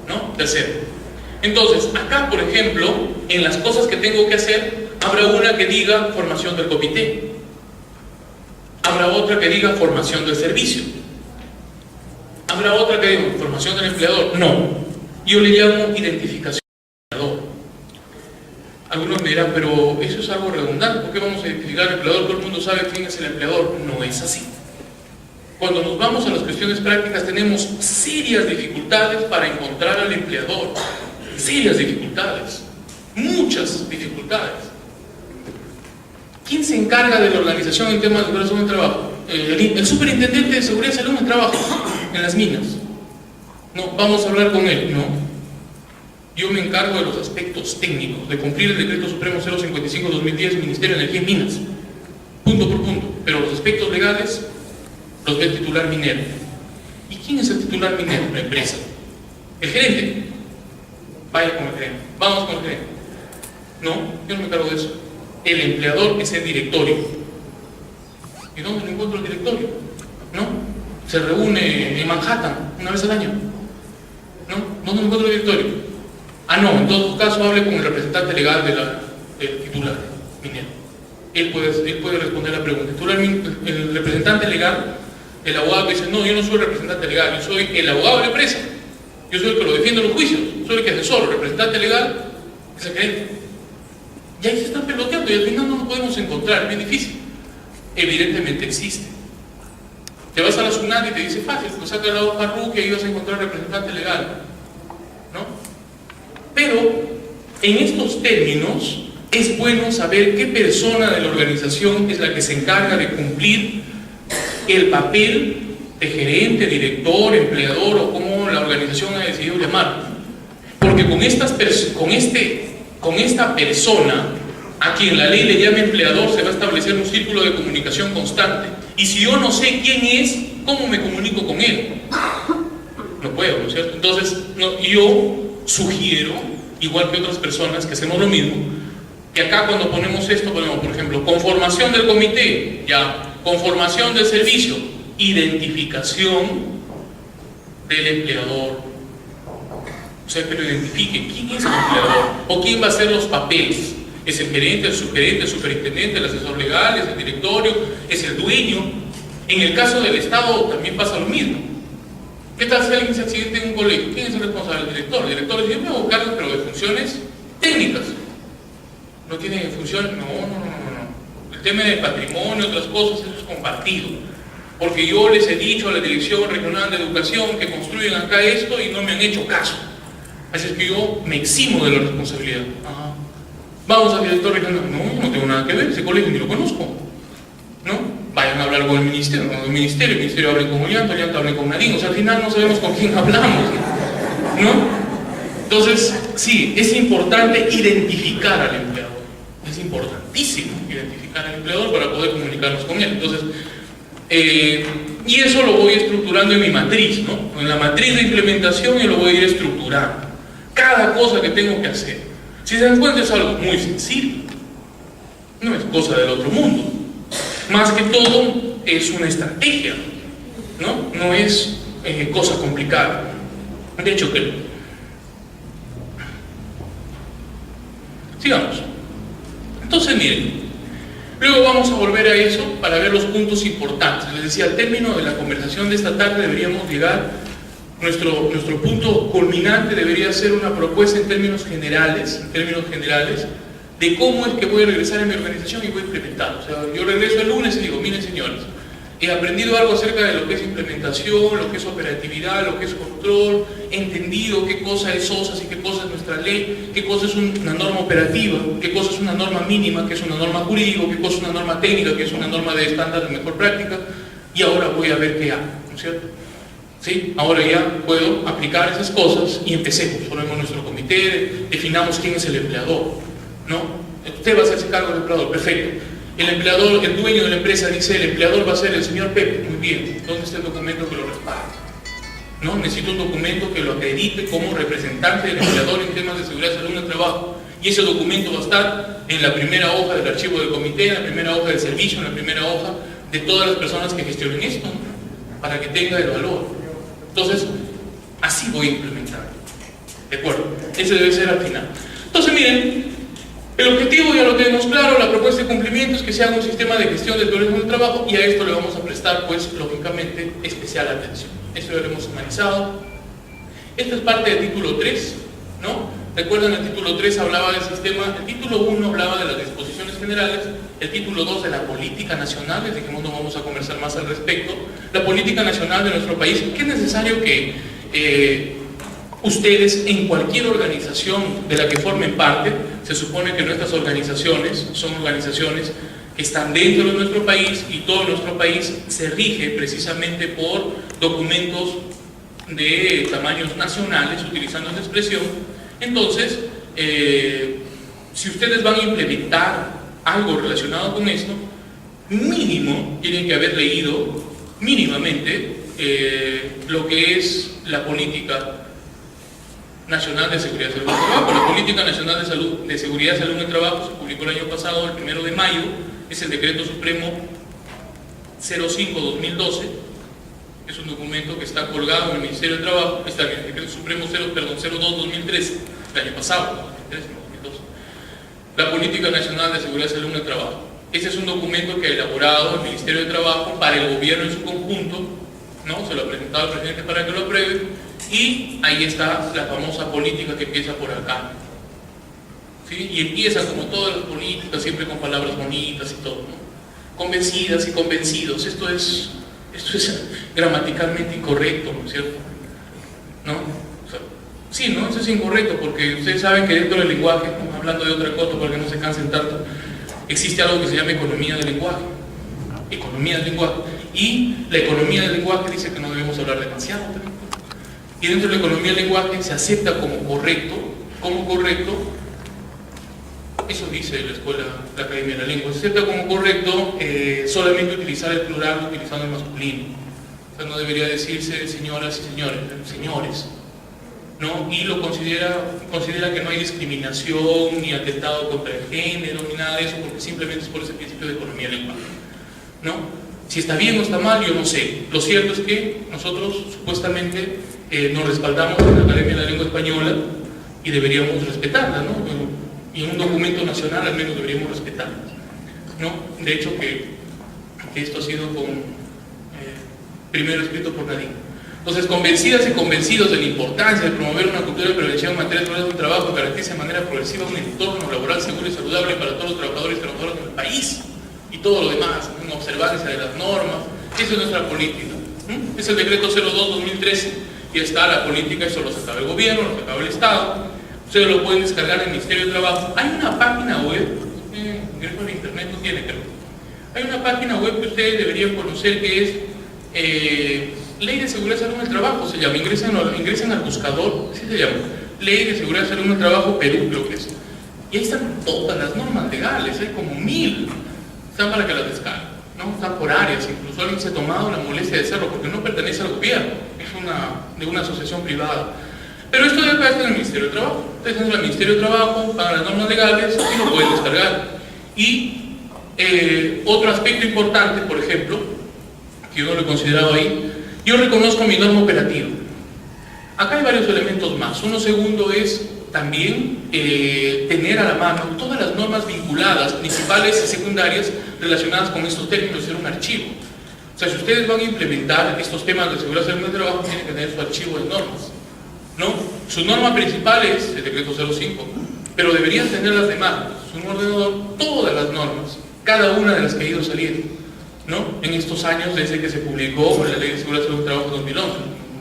A: ¿No? Tercero. Entonces, acá, por ejemplo, en las cosas que tengo que hacer, habrá una que diga formación del comité. Habrá otra que diga formación del servicio. Habrá otra que diga formación del empleador. No. Yo le llamo identificación del empleador. Algunos me dirán, pero eso es algo redundante. ¿Por qué vamos a identificar al empleador? Todo el mundo sabe quién es el empleador. No es así. Cuando nos vamos a las cuestiones prácticas tenemos serias dificultades para encontrar al empleador. Serias dificultades. Muchas dificultades. ¿Quién se encarga de la organización en temas de seguridad en el trabajo? El superintendente de seguridad y salud en el trabajo, en las minas. No, vamos a hablar con él. No. Yo me encargo de los aspectos técnicos, de cumplir el decreto supremo 055-2010, Ministerio de Energía y Minas. Punto por punto. Pero los aspectos legales los ve el titular minero. ¿Y quién es el titular minero? La empresa. El gerente. Vaya con el gerente. Vamos con el gerente. No, yo no me encargo de eso. El empleador es el directorio. ¿Y dónde lo encuentro el directorio? ¿No? Se reúne en Manhattan una vez al año. ¿No? ¿Dónde lo encuentro el directorio? Ah, no, en todo caso hable con el representante legal del titular minero. Él puede responder la pregunta. El representante legal, el abogado que dice, no, yo no soy el representante legal, yo soy el abogado de la empresa. Yo soy el que lo defiende en los juicios, soy el que asesora. El representante legal es el gerente. Y ahí se están peloteando y al final no nos podemos encontrar, es bien difícil. Evidentemente existe. Te vas a la SUNAT y te dice fácil, pues saca la hoja RUC y vas a encontrar representante legal. ¿No? Pero en estos términos es bueno saber qué persona de la organización es la que se encarga de cumplir el papel de gerente, director, empleador o como la organización ha decidido llamarlo. Porque con esta persona a quien la ley le llame empleador se va a establecer un círculo de comunicación constante. Y si yo no sé quién es, ¿cómo me comunico con él? No puedo, ¿no es cierto? Entonces, yo sugiero, igual que otras personas que hacemos lo mismo, que acá cuando ponemos esto, ponemos, por ejemplo, conformación del comité, ya, conformación del servicio, identificación del empleador. O sea, que lo identifique. ¿Quién es el empleador? ¿O quién va a hacer los papeles? ¿Es el gerente, el subgerente, el superintendente, el asesor legal, es el directorio, es el dueño? En el caso del Estado también pasa lo mismo. ¿Qué tal si alguien se accidenta en un colegio? ¿Quién es el responsable? El director. El director dice, yo me hago cargo, pero de funciones técnicas. ¿No tiene funciones? No. El tema del patrimonio, otras cosas, eso es compartido. Porque yo les he dicho a la Dirección Regional de Educación que construyen acá esto y no me han hecho caso. Así es que yo me eximo de la responsabilidad. Vamos al director regional. No tengo nada que ver, ese colegio ni lo conozco. ¿No? Vayan a hablar con el ministerio, el ministerio hable con Ollanta hable con Nadine. O sea, al final no sabemos con quién hablamos. ¿No? Entonces, sí, es importante identificar al empleador. Es importantísimo identificar al empleador para poder comunicarnos con él. Entonces, y eso lo voy estructurando en mi matriz, ¿no? En la matriz de implementación yo lo voy a ir estructurando. Cada cosa que tengo que hacer. Si se dan cuenta es algo muy sencillo. No es cosa del otro mundo. Más que todo es una estrategia, ¿no? No es cosa complicada. De hecho, que sigamos. Entonces, miren, luego vamos a volver a eso para ver los puntos importantes. Les decía, al término de la conversación de esta tarde deberíamos llegar, nuestro punto culminante debería ser una propuesta en términos generales, de cómo es que voy a regresar a mi organización y voy a implementar. O sea, yo regreso el lunes y digo, miren señores, he aprendido algo acerca de lo que es implementación, lo que es operatividad, lo que es control, he entendido qué cosa es OSAS y qué cosa es nuestra ley, qué cosa es una norma operativa, qué cosa es una norma mínima, qué es una norma jurídica, qué cosa es una norma técnica, qué es una norma de estándar de mejor práctica, y ahora voy a ver qué hago, ¿no es cierto? ¿Sí? Ahora ya puedo aplicar esas cosas y empecemos, formemos nuestro comité, definamos quién es el empleador, ¿no? Usted va a hacerse cargo del empleador, perfecto. El empleador, el dueño de la empresa dice, el empleador va a ser el señor Pepe, muy bien. ¿Dónde está el documento que lo respalde? ¿No? Necesito un documento que lo acredite como representante del empleador en temas de seguridad y salud en el trabajo. Y ese documento va a estar en la primera hoja del archivo del comité, en la primera hoja del servicio, en la primera hoja de todas las personas que gestionen esto, ¿no? Para que tenga el valor. Entonces, así voy a implementar. ¿De acuerdo? Ese debe ser al final. Entonces, miren, el objetivo ya lo tenemos claro, la propuesta de cumplimiento es que se haga un sistema de gestión del turismo del trabajo y a esto le vamos a prestar, pues, lógicamente, especial atención. Esto ya lo hemos analizado. Esta es parte del título 3, ¿no? Recuerdan, el título 3 hablaba del sistema, el título 1 hablaba de las disposiciones generales, el título 2 de la política nacional, les dijimos no vamos a conversar más al respecto, la política nacional de nuestro país, que es necesario que ustedes en cualquier organización de la que formen parte, se supone que nuestras organizaciones son organizaciones que están dentro de nuestro país y todo nuestro país se rige precisamente por documentos de tamaños nacionales, utilizando esa expresión. Entonces, si ustedes van a implementar algo relacionado con esto, mínimo tienen que haber leído mínimamente lo que es la política nacional de seguridad, salud y trabajo. La política nacional de seguridad, salud y trabajo se publicó el año pasado, el 1 de mayo, es el decreto supremo 05-2012, es un documento que está colgado en el Ministerio de Trabajo, está en el decreto supremo 02-2013, el año pasado, 2012. La política nacional de seguridad, salud y trabajo. Este es un documento que ha elaborado el Ministerio de Trabajo para el gobierno en su conjunto, ¿no? Se lo ha presentado al presidente para que lo apruebe, y ahí está la famosa política que empieza por acá, ¿sí? Y empieza como todas las políticas, siempre con palabras bonitas y todo, ¿no? Convencidas y convencidos. Esto es gramaticalmente incorrecto, ¿no es cierto? ¿No? O sea, sí, ¿no? Eso es incorrecto porque ustedes saben que dentro del lenguaje, ¿no? Hablando de otra cosa para que no se cansen tanto, existe algo que se llama economía del lenguaje. Economía del lenguaje. Y la economía del lenguaje dice que no debemos hablar demasiado. Y dentro de la economía del lenguaje se acepta como correcto, eso dice la escuela, la Academia de la Lengua, se acepta como correcto solamente utilizar el plural utilizando el masculino. O sea, no debería decirse señoras y señores, ¿no? Y lo considera que no hay discriminación, ni atentado contra el género, ni nada de eso, porque simplemente es por ese principio de economía del lenguaje, ¿no? Si está bien o está mal, yo no sé. Lo cierto es que nosotros supuestamente nos respaldamos en la Academia de la Lengua Española y deberíamos respetarla, ¿no? Y en un documento nacional al menos deberíamos respetarla, ¿no? De hecho que esto ha sido primero escrito por Nadine. Entonces, convencidas y convencidos de la importancia de promover una cultura de prevención en materia de seguridad del trabajo que garantice de manera progresiva un entorno laboral seguro y saludable para todos los trabajadores y trabajadoras del país y todo lo demás, una observancia de las normas. Esa es nuestra política. Es el decreto 02-2013 y está la política, eso lo sacaba el gobierno, lo sacaba el Estado. Ustedes lo pueden descargar en el Ministerio de Trabajo. Hay una página web, ingreso al internet no tiene, creo. Hay una página web que ustedes deberían conocer que es Ley de Seguridad y Salud en el Trabajo, se llama. Ingresen al buscador, así se llama. Ley de Seguridad y Salud en el Trabajo, Perú, creo que es. Y ahí están todas las normas legales, hay como 1000. Están para que las descarguen, ¿no? Están por áreas, incluso alguien se ha tomado la molestia de hacerlo porque no pertenece al gobierno, es de una asociación privada. Pero esto de acá está en el Ministerio de Trabajo. Ustedes entran al Ministerio de Trabajo, pagan las normas legales y lo pueden descargar. Y otro aspecto importante, por ejemplo, que yo no lo he considerado ahí, yo reconozco mi norma operativa. Acá hay varios elementos más. Uno segundo es también tener a la mano todas las normas vinculadas, principales y secundarias, relacionadas con estos términos, ser un archivo. O sea, si ustedes van a implementar estos temas de seguridad y salud del trabajo, tienen que tener su archivo de normas, ¿no? Su norma principal es el decreto 05, pero deberían tener las demás, un ordenador, todas las normas, cada una de las que ha ido saliendo, ¿no? En estos años desde que se publicó la Ley de Seguridad y Salud del Trabajo 2011,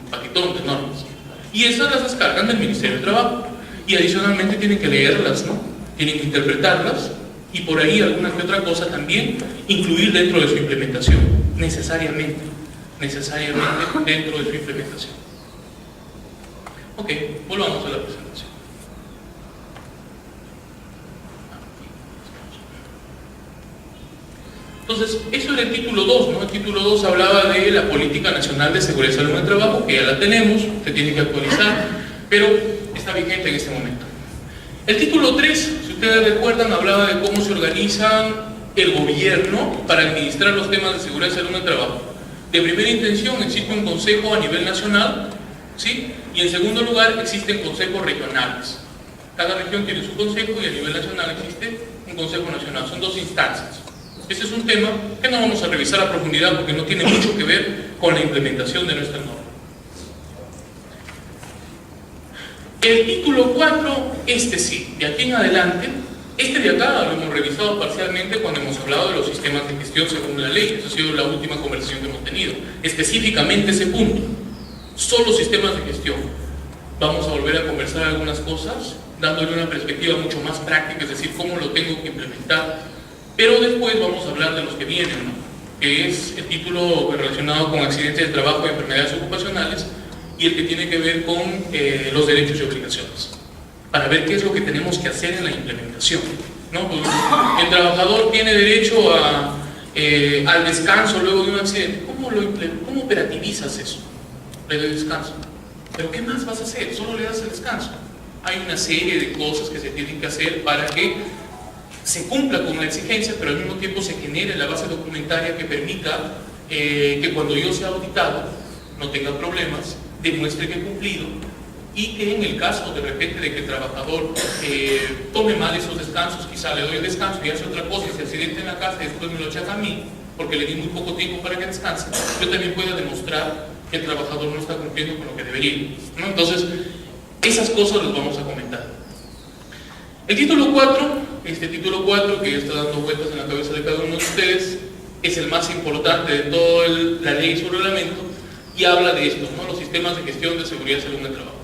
A: un paquetón de normas. Y esas las descargan del Ministerio de Trabajo. Y adicionalmente tienen que leerlas, ¿no? Tienen que interpretarlas y por ahí alguna que otra cosa también incluir dentro de su implementación, necesariamente dentro de su implementación. Ok, volvamos a la presentación. Entonces, eso era el título 2, ¿no? El título 2 hablaba de la Política Nacional de Seguridad y Salud en el Trabajo, que ya la tenemos, se tiene que actualizar, pero está vigente en este momento. El título 3, si ustedes recuerdan, hablaba de cómo se organiza el gobierno para administrar los temas de seguridad y salud en el trabajo. De primera intención existe un consejo a nivel nacional, ¿sí? Y en segundo lugar existen consejos regionales. Cada región tiene su consejo y a nivel nacional existe un consejo nacional. Son dos instancias. Este es un tema que no vamos a revisar a profundidad porque no tiene mucho que ver con la implementación de nuestra norma. El título 4, este sí, de aquí en adelante, este de acá lo hemos revisado parcialmente cuando hemos hablado de los sistemas de gestión según la ley. Esa ha sido la última conversación que hemos tenido. Específicamente ese punto, solo sistemas de gestión. Vamos a volver a conversar algunas cosas, dándole una perspectiva mucho más práctica, es decir, cómo lo tengo que implementar. Pero después vamos a hablar de los que vienen, ¿no? Que es el título relacionado con accidentes de trabajo y enfermedades ocupacionales, y el que tiene que ver con los derechos y obligaciones, para ver qué es lo que tenemos que hacer en la implementación, ¿no? Pues, el trabajador tiene derecho al descanso luego de un accidente. ¿Cómo operativizas eso? Le doy descanso. ¿Pero qué más vas a hacer? Solo le das el descanso. Hay una serie de cosas que se tienen que hacer para que se cumpla con la exigencia, pero al mismo tiempo se genere la base documentaria que permita que cuando yo sea auditado no tenga problemas, demuestre que he cumplido, y que en el caso de repente de que el trabajador tome mal esos descansos, quizá le doy el descanso y hace otra cosa y se accidente en la casa y después me lo achaca a mí porque le di muy poco tiempo para que descanse, yo también pueda demostrar que el trabajador no está cumpliendo con lo que debería, ¿no? Entonces, esas cosas las vamos a comentar. El título 4, este título 4 que ya está dando vueltas en la cabeza de cada uno de ustedes, es el más importante de toda la ley y su reglamento, y habla de esto, ¿no? Los sistemas de gestión de seguridad y salud en el trabajo.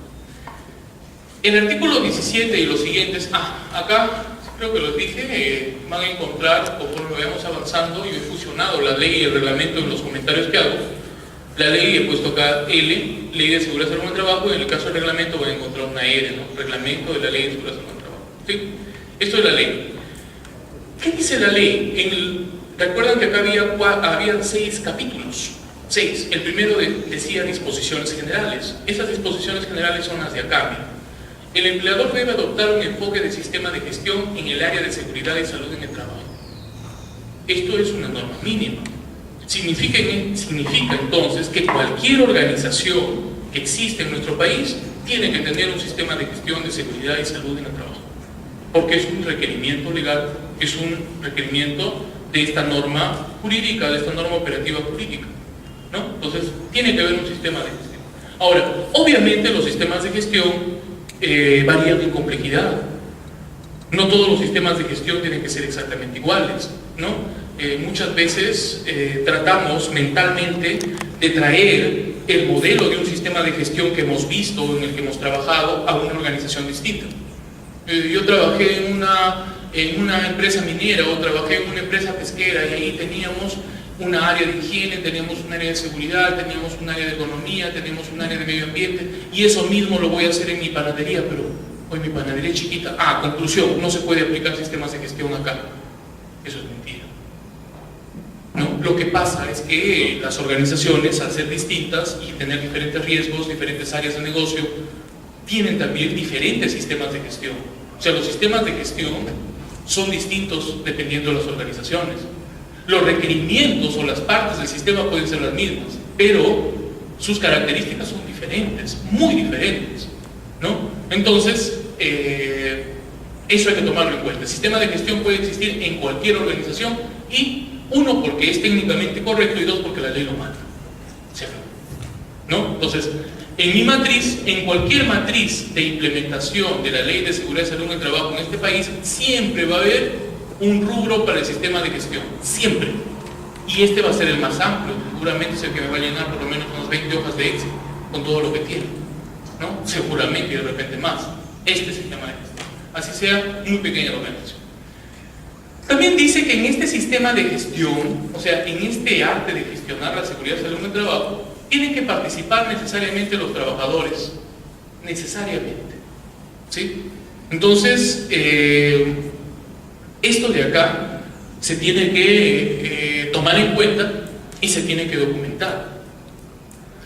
A: El artículo 17 y los siguientes, acá creo que los dije, van a encontrar, conforme vayamos avanzando, y he fusionado la ley y el reglamento en los comentarios que hago. La ley he puesto acá L, Ley de Seguridad y Salud en el Trabajo, y en el caso del reglamento voy a encontrar una R, ¿no? Reglamento de la Ley de Seguridad y Salud en el Trabajo. ¿Sí? Esto es la ley. ¿Qué dice la ley? Recuerdan que acá había 6 capítulos. 6. El primero decía disposiciones generales. Esas disposiciones generales son las de acá. Mira. El empleador debe adoptar un enfoque de sistema de gestión en el área de seguridad y salud en el trabajo. Esto es una norma mínima. Significa entonces que cualquier organización que existe en nuestro país tiene que tener un sistema de gestión de seguridad y salud en el trabajo, porque es un requerimiento legal, es un requerimiento de esta norma jurídica, de esta norma operativa jurídica, ¿no? Entonces, tiene que haber un sistema de gestión. Ahora, obviamente los sistemas de gestión varían en complejidad. No todos los sistemas de gestión tienen que ser exactamente iguales, ¿no? Muchas veces tratamos mentalmente de traer el modelo de un sistema de gestión que hemos visto, en el que hemos trabajado, a una organización distinta. Yo trabajé en una empresa minera, o trabajé en una empresa pesquera, y ahí teníamos una área de higiene, teníamos un área de seguridad, teníamos un área de economía, teníamos un área de medio ambiente, y eso mismo lo voy a hacer en mi panadería, pero hoy mi panadería es chiquita. Conclusión, no se puede aplicar sistemas de gestión acá. Eso es mentira, ¿no? Lo que pasa es que las organizaciones, al ser distintas y tener diferentes riesgos, diferentes áreas de negocio, tienen también diferentes sistemas de gestión. O sea, los sistemas de gestión son distintos dependiendo de las organizaciones. Los requerimientos o las partes del sistema pueden ser las mismas, pero sus características son diferentes, muy diferentes, ¿no? Entonces, eso hay que tomarlo en cuenta. El sistema de gestión puede existir en cualquier organización, y 1, porque es técnicamente correcto, y 2, porque la ley lo manda, ¿no? Entonces, en mi matriz, en cualquier matriz de implementación de la Ley de Seguridad y Salud en el Trabajo en este país, siempre va a haber un rubro para el sistema de gestión, siempre. Y este va a ser el más amplio, seguramente es el que me va a llenar por lo menos unas 20 hojas de Excel, con todo lo que tiene, ¿no? Seguramente, y de repente más. Este sistema de gestión, así sea muy pequeña la organización. También dice que en este sistema de gestión, o sea, en este arte de gestionar la seguridad y salud en el trabajo, tienen que participar necesariamente los trabajadores, necesariamente, ¿sí? Entonces, esto de acá se tiene que tomar en cuenta y se tiene que documentar.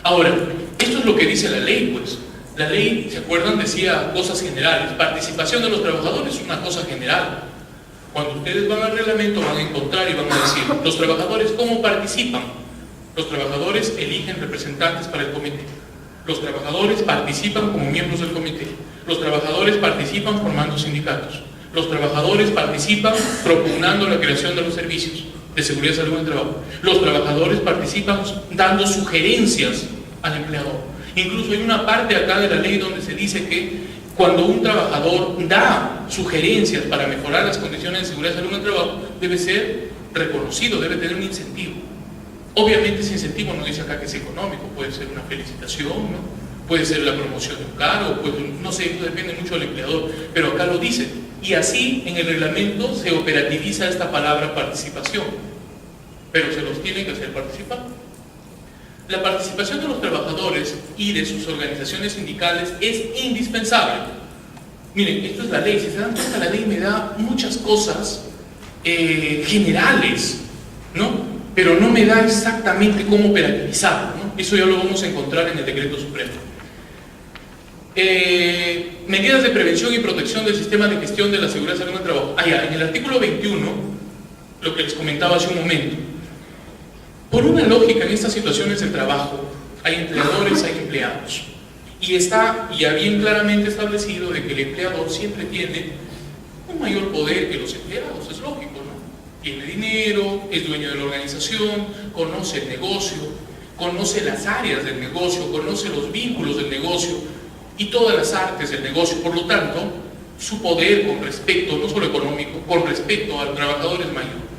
A: Ahora, esto es lo que dice la ley, pues. La ley, ¿se acuerdan? Decía cosas generales. Participación de los trabajadores es una cosa general. Cuando ustedes van al reglamento van a encontrar y van a decir, los trabajadores, ¿cómo participan? Los trabajadores eligen representantes para el comité. Los trabajadores participan como miembros del comité. Los trabajadores participan formando sindicatos. Los trabajadores participan propugnando la creación de los servicios de seguridad y salud en el trabajo. Los trabajadores participan dando sugerencias al empleador. Incluso hay una parte acá de la ley donde se dice que cuando un trabajador da sugerencias para mejorar las condiciones de seguridad y salud en el trabajo, debe ser reconocido, debe tener un incentivo. Obviamente ese incentivo no dice acá que es económico, puede ser una felicitación, ¿no? Puede ser la promoción de un cargo, pues, no sé, eso depende mucho del empleador, pero acá lo dice. Y así en el reglamento se operativiza esta palabra participación, pero se los tiene que hacer participar. La participación de los trabajadores y de sus organizaciones sindicales es indispensable. Miren, esto es la ley, si se dan cuenta la ley me da muchas cosas generales, ¿no? Pero no me da exactamente cómo operativizarlo, ¿no? Eso ya lo vamos a encontrar en el decreto supremo. Medidas de prevención y protección del sistema de gestión de la seguridad y salud en el trabajo. En el artículo 21, lo que les comentaba hace un momento, por una lógica en estas situaciones de trabajo, hay empleadores, hay empleados. Y está ya bien claramente establecido de que el empleador siempre tiene un mayor poder que los empleados, es lógico, ¿no? Tiene dinero, es dueño de la organización, conoce el negocio, conoce las áreas del negocio, conoce los vínculos del negocio y todas las artes del negocio. Por lo tanto, su poder con respecto, no solo económico, con respecto al trabajador es mayor.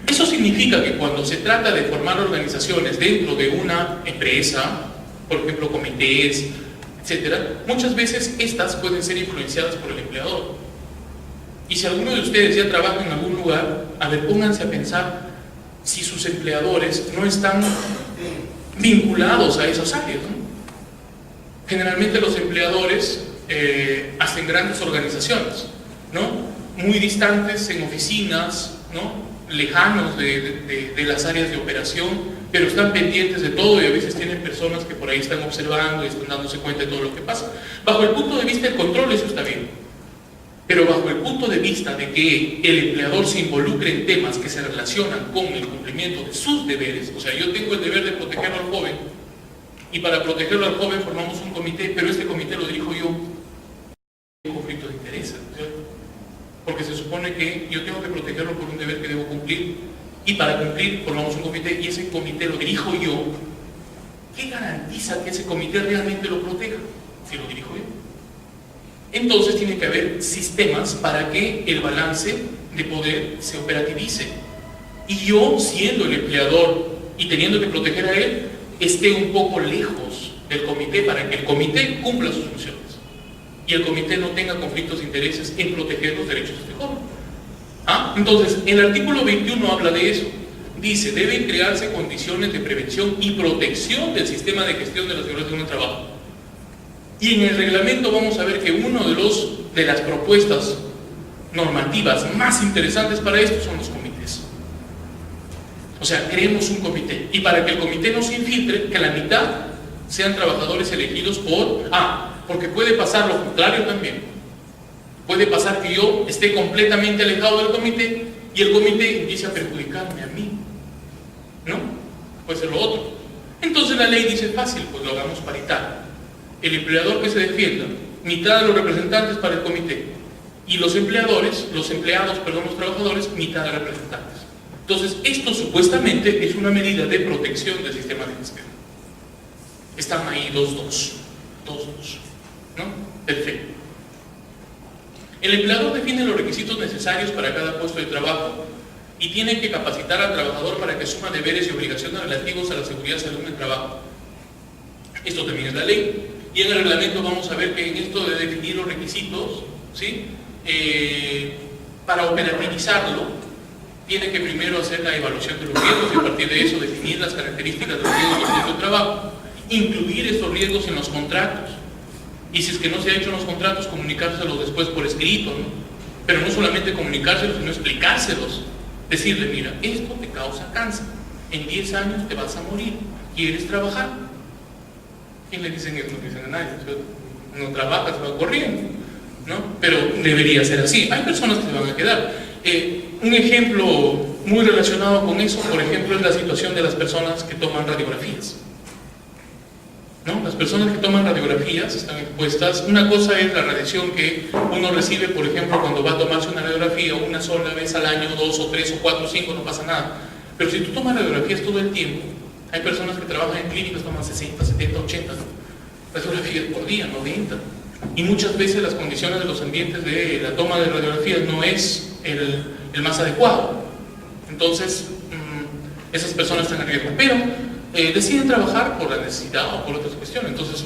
A: Eso significa que cuando se trata de formar organizaciones dentro de una empresa, por ejemplo comités, etcétera, muchas veces estas pueden ser influenciadas por el empleador. Y si alguno de ustedes ya trabaja en algún lugar, a ver, pónganse a pensar si sus empleadores no están vinculados a esas áreas, ¿no? Generalmente los empleadores hacen grandes organizaciones, ¿no? Muy distantes en oficinas, ¿no? Lejanos de las áreas de operación, pero están pendientes de todo y a veces tienen personas que por ahí están observando y están dándose cuenta de todo lo que pasa. Bajo el punto de vista del control eso está bien, pero bajo el punto de vista de que el empleador se involucre en temas que se relacionan con el cumplimiento de sus deberes, o sea, yo tengo el deber de protegerlo al joven y para protegerlo al joven formamos un comité, pero este comité lo dirijo yo, hay conflicto de intereses, ¿cierto? Porque se supone que yo tengo que protegerlo por un deber que debo cumplir y para cumplir formamos un comité y ese comité lo dirijo yo. ¿Qué garantiza que ese comité realmente lo proteja si lo dirijo yo? Entonces tiene que haber sistemas para que el balance de poder se operativice y yo, siendo el empleador y teniendo que proteger a él, esté un poco lejos del comité para que el comité cumpla sus funciones y el comité no tenga conflictos de intereses en proteger los derechos de este joven. Entonces, el artículo 21 habla de eso. Dice, deben crearse condiciones de prevención y protección del sistema de gestión de la seguridad en el trabajo. Y en el reglamento vamos a ver que uno de las propuestas normativas más interesantes para esto son los comités. O sea, creemos un comité. Y para que el comité no se infiltre, que la mitad sean trabajadores elegidos porque puede pasar lo contrario también. Puede pasar que yo esté completamente alejado del comité y el comité empiece a perjudicarme a mí, ¿no? Puede ser lo otro. Entonces la ley dice fácil, pues lo hagamos paritario. El empleador que se defienda, mitad de los representantes para el comité y los empleados, los trabajadores, mitad de representantes. Entonces esto supuestamente es una medida de protección del sistema de gestión. Están ahí dos, ¿no? Perfecto. El empleador define los requisitos necesarios para cada puesto de trabajo y tiene que capacitar al trabajador para que asuma deberes y obligaciones relativos a la seguridad y salud en el trabajo. Esto también es la ley. Y en el reglamento vamos a ver que en esto de definir los requisitos, ¿sí? Para operativizarlo, tiene que primero hacer la evaluación de los riesgos y a partir de eso definir las características de los riesgos del puesto de trabajo, incluir estos riesgos en los contratos. Y si es que no se ha hecho en los contratos, comunicárselos después por escrito, ¿no? Pero no solamente comunicárselos, sino explicárselos. Decirle, mira, esto te causa cáncer, en 10 años te vas a morir, ¿quieres trabajar? ¿Quién le dicen eso? No dicen a nadie. No trabaja, se va corriendo, ¿no? Pero debería ser así. Hay personas que se van a quedar. Un ejemplo muy relacionado con eso, por ejemplo, es la situación de las personas que toman radiografías, ¿no? Las personas que toman radiografías están expuestas. Una cosa es la radiación que uno recibe, por ejemplo, cuando va a tomarse una radiografía una sola vez al año, 2 o 3 o 4 o 5, no pasa nada. Pero si tú tomas radiografías todo el tiempo, hay personas que trabajan en clínicas, toman 60, 70, 80 radiografías por día, 90. Y muchas veces las condiciones de los ambientes de la toma de radiografías no es el más adecuado. Entonces, esas personas están en riesgo. Pero deciden trabajar por la necesidad o por otras cuestiones. Entonces,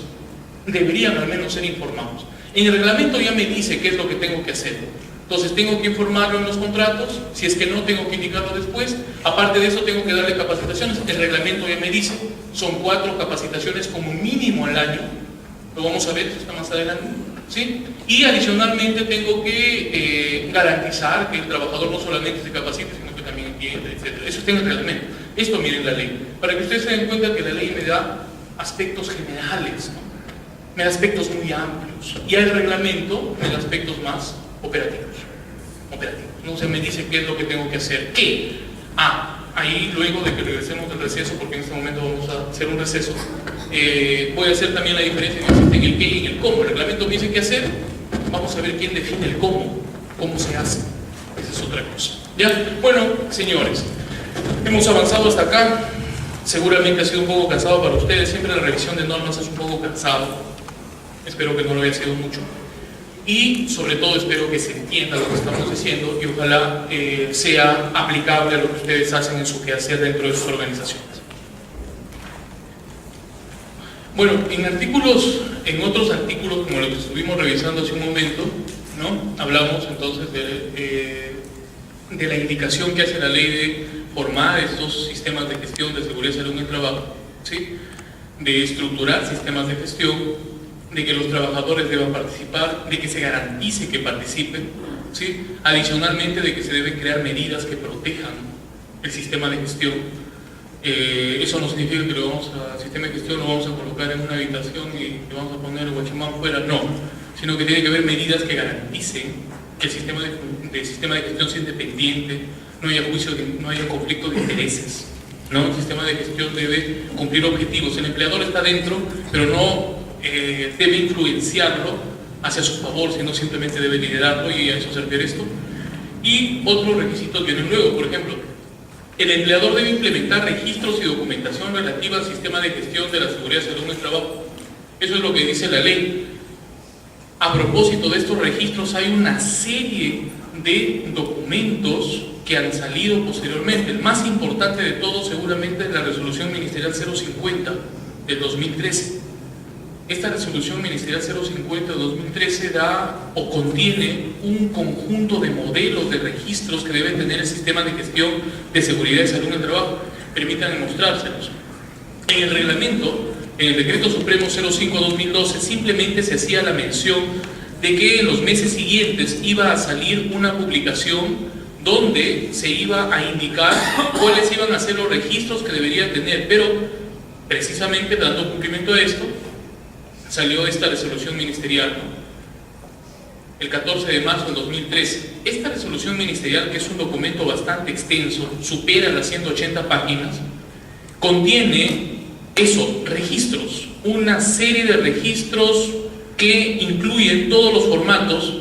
A: deberían al menos ser informados. En el reglamento ya me dice qué es lo que tengo que hacer. Entonces, tengo que informarlo en los contratos. Si es que no, tengo que indicarlo después. Aparte de eso, tengo que darle capacitaciones. El reglamento ya me dice, son 4 capacitaciones como mínimo al año. Lo vamos a ver, eso está más adelante, ¿sí? Y adicionalmente tengo que garantizar que el trabajador no solamente se capacite, sino que también entienda, etc. Eso está en el reglamento. Esto miren la ley, para que ustedes se den cuenta que la ley me da aspectos generales, ¿no? Me da aspectos muy amplios, y el reglamento me da aspectos más operativos. No se me dice qué es lo que tengo que hacer. ¿Qué? Ahí luego de que regresemos del receso, porque en este momento vamos a hacer un receso, voy a hacer también la diferencia que existe en el qué y en el cómo. El reglamento me dice qué hacer, vamos a ver quién define el cómo se hace. Esa es otra cosa. ¿Ya? Bueno, señores, hemos avanzado hasta acá. Seguramente ha sido un poco cansado para ustedes. Siempre la revisión de normas es un poco cansado. Espero que no lo haya sido mucho. Y sobre todo espero que se entienda lo que estamos diciendo y ojalá sea aplicable a lo que ustedes hacen en su quehacer dentro de sus organizaciones. Bueno, en otros artículos como los que estuvimos revisando hace un momento, ¿no? Hablamos entonces de la indicación que hace la ley de formar estos sistemas de gestión de seguridad, salud en el trabajo, ¿sí? De estructurar sistemas de gestión, de que los trabajadores deban participar, de que se garantice que participen, ¿sí? Adicionalmente de que se deben crear medidas que protejan el sistema de gestión. Eso no significa que el sistema de gestión lo vamos a colocar en una habitación y le vamos a poner el guachimán fuera, no, sino que tiene que haber medidas que garanticen que el sistema de gestión sea independiente, no haya juicio, no haya conflicto de intereses, ¿no? El sistema de gestión debe cumplir objetivos. El empleador está dentro, pero no debe influenciarlo hacia su favor, sino simplemente debe liderarlo, y a eso se refiere esto. Y otros requisitos vienen luego. Por ejemplo, el empleador debe implementar registros y documentación relativa al sistema de gestión de la seguridad y salud en el trabajo. Eso es lo que dice la ley. A propósito de estos registros, hay una serie de documentos que han salido posteriormente. El más importante de todos seguramente es la resolución ministerial 050 del 2013. Esta resolución ministerial 050 de 2013 da o contiene un conjunto de modelos de registros que debe tener el sistema de gestión de seguridad y salud en el trabajo. Permítanme mostrárselos. En el reglamento, en el decreto supremo 05-2012, simplemente se hacía la mención de que en los meses siguientes iba a salir una publicación donde se iba a indicar cuáles iban a ser los registros que deberían tener, pero precisamente dando cumplimiento a esto, salió esta resolución ministerial, ¿no? El 14 de marzo del 2013. Esta resolución ministerial, que es un documento bastante extenso, supera las 180 páginas, contiene registros, una serie de registros que incluyen todos los formatos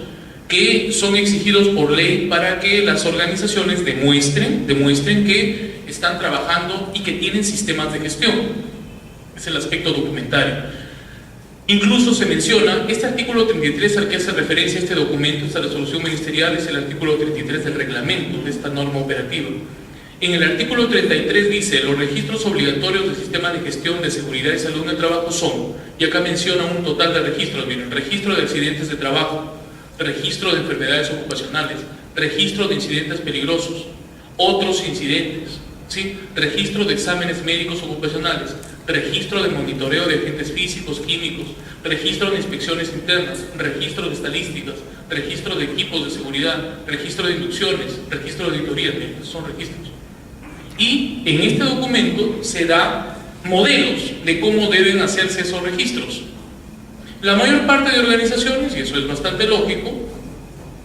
A: que son exigidos por ley para que las organizaciones demuestren que están trabajando y que tienen sistemas de gestión. Es el aspecto documentario. Incluso se menciona, este artículo 33 al que hace referencia este documento, esta resolución ministerial, es el artículo 33 del reglamento de esta norma operativa. En el artículo 33 dice, los registros obligatorios del sistema de gestión de seguridad y salud en el trabajo son, y acá menciona un total de registros, miren, registro de accidentes de trabajo, registro de enfermedades ocupacionales, registro de incidentes peligrosos, otros incidentes, ¿sí? Registro de exámenes médicos ocupacionales, registro de monitoreo de agentes físicos, químicos, registro de inspecciones internas, registro de estadísticas, registro de equipos de seguridad, registro de inducciones, registro de auditoría. Estos son registros. Y en este documento se da modelos de cómo deben hacerse esos registros. La mayor parte de organizaciones, y eso es bastante lógico,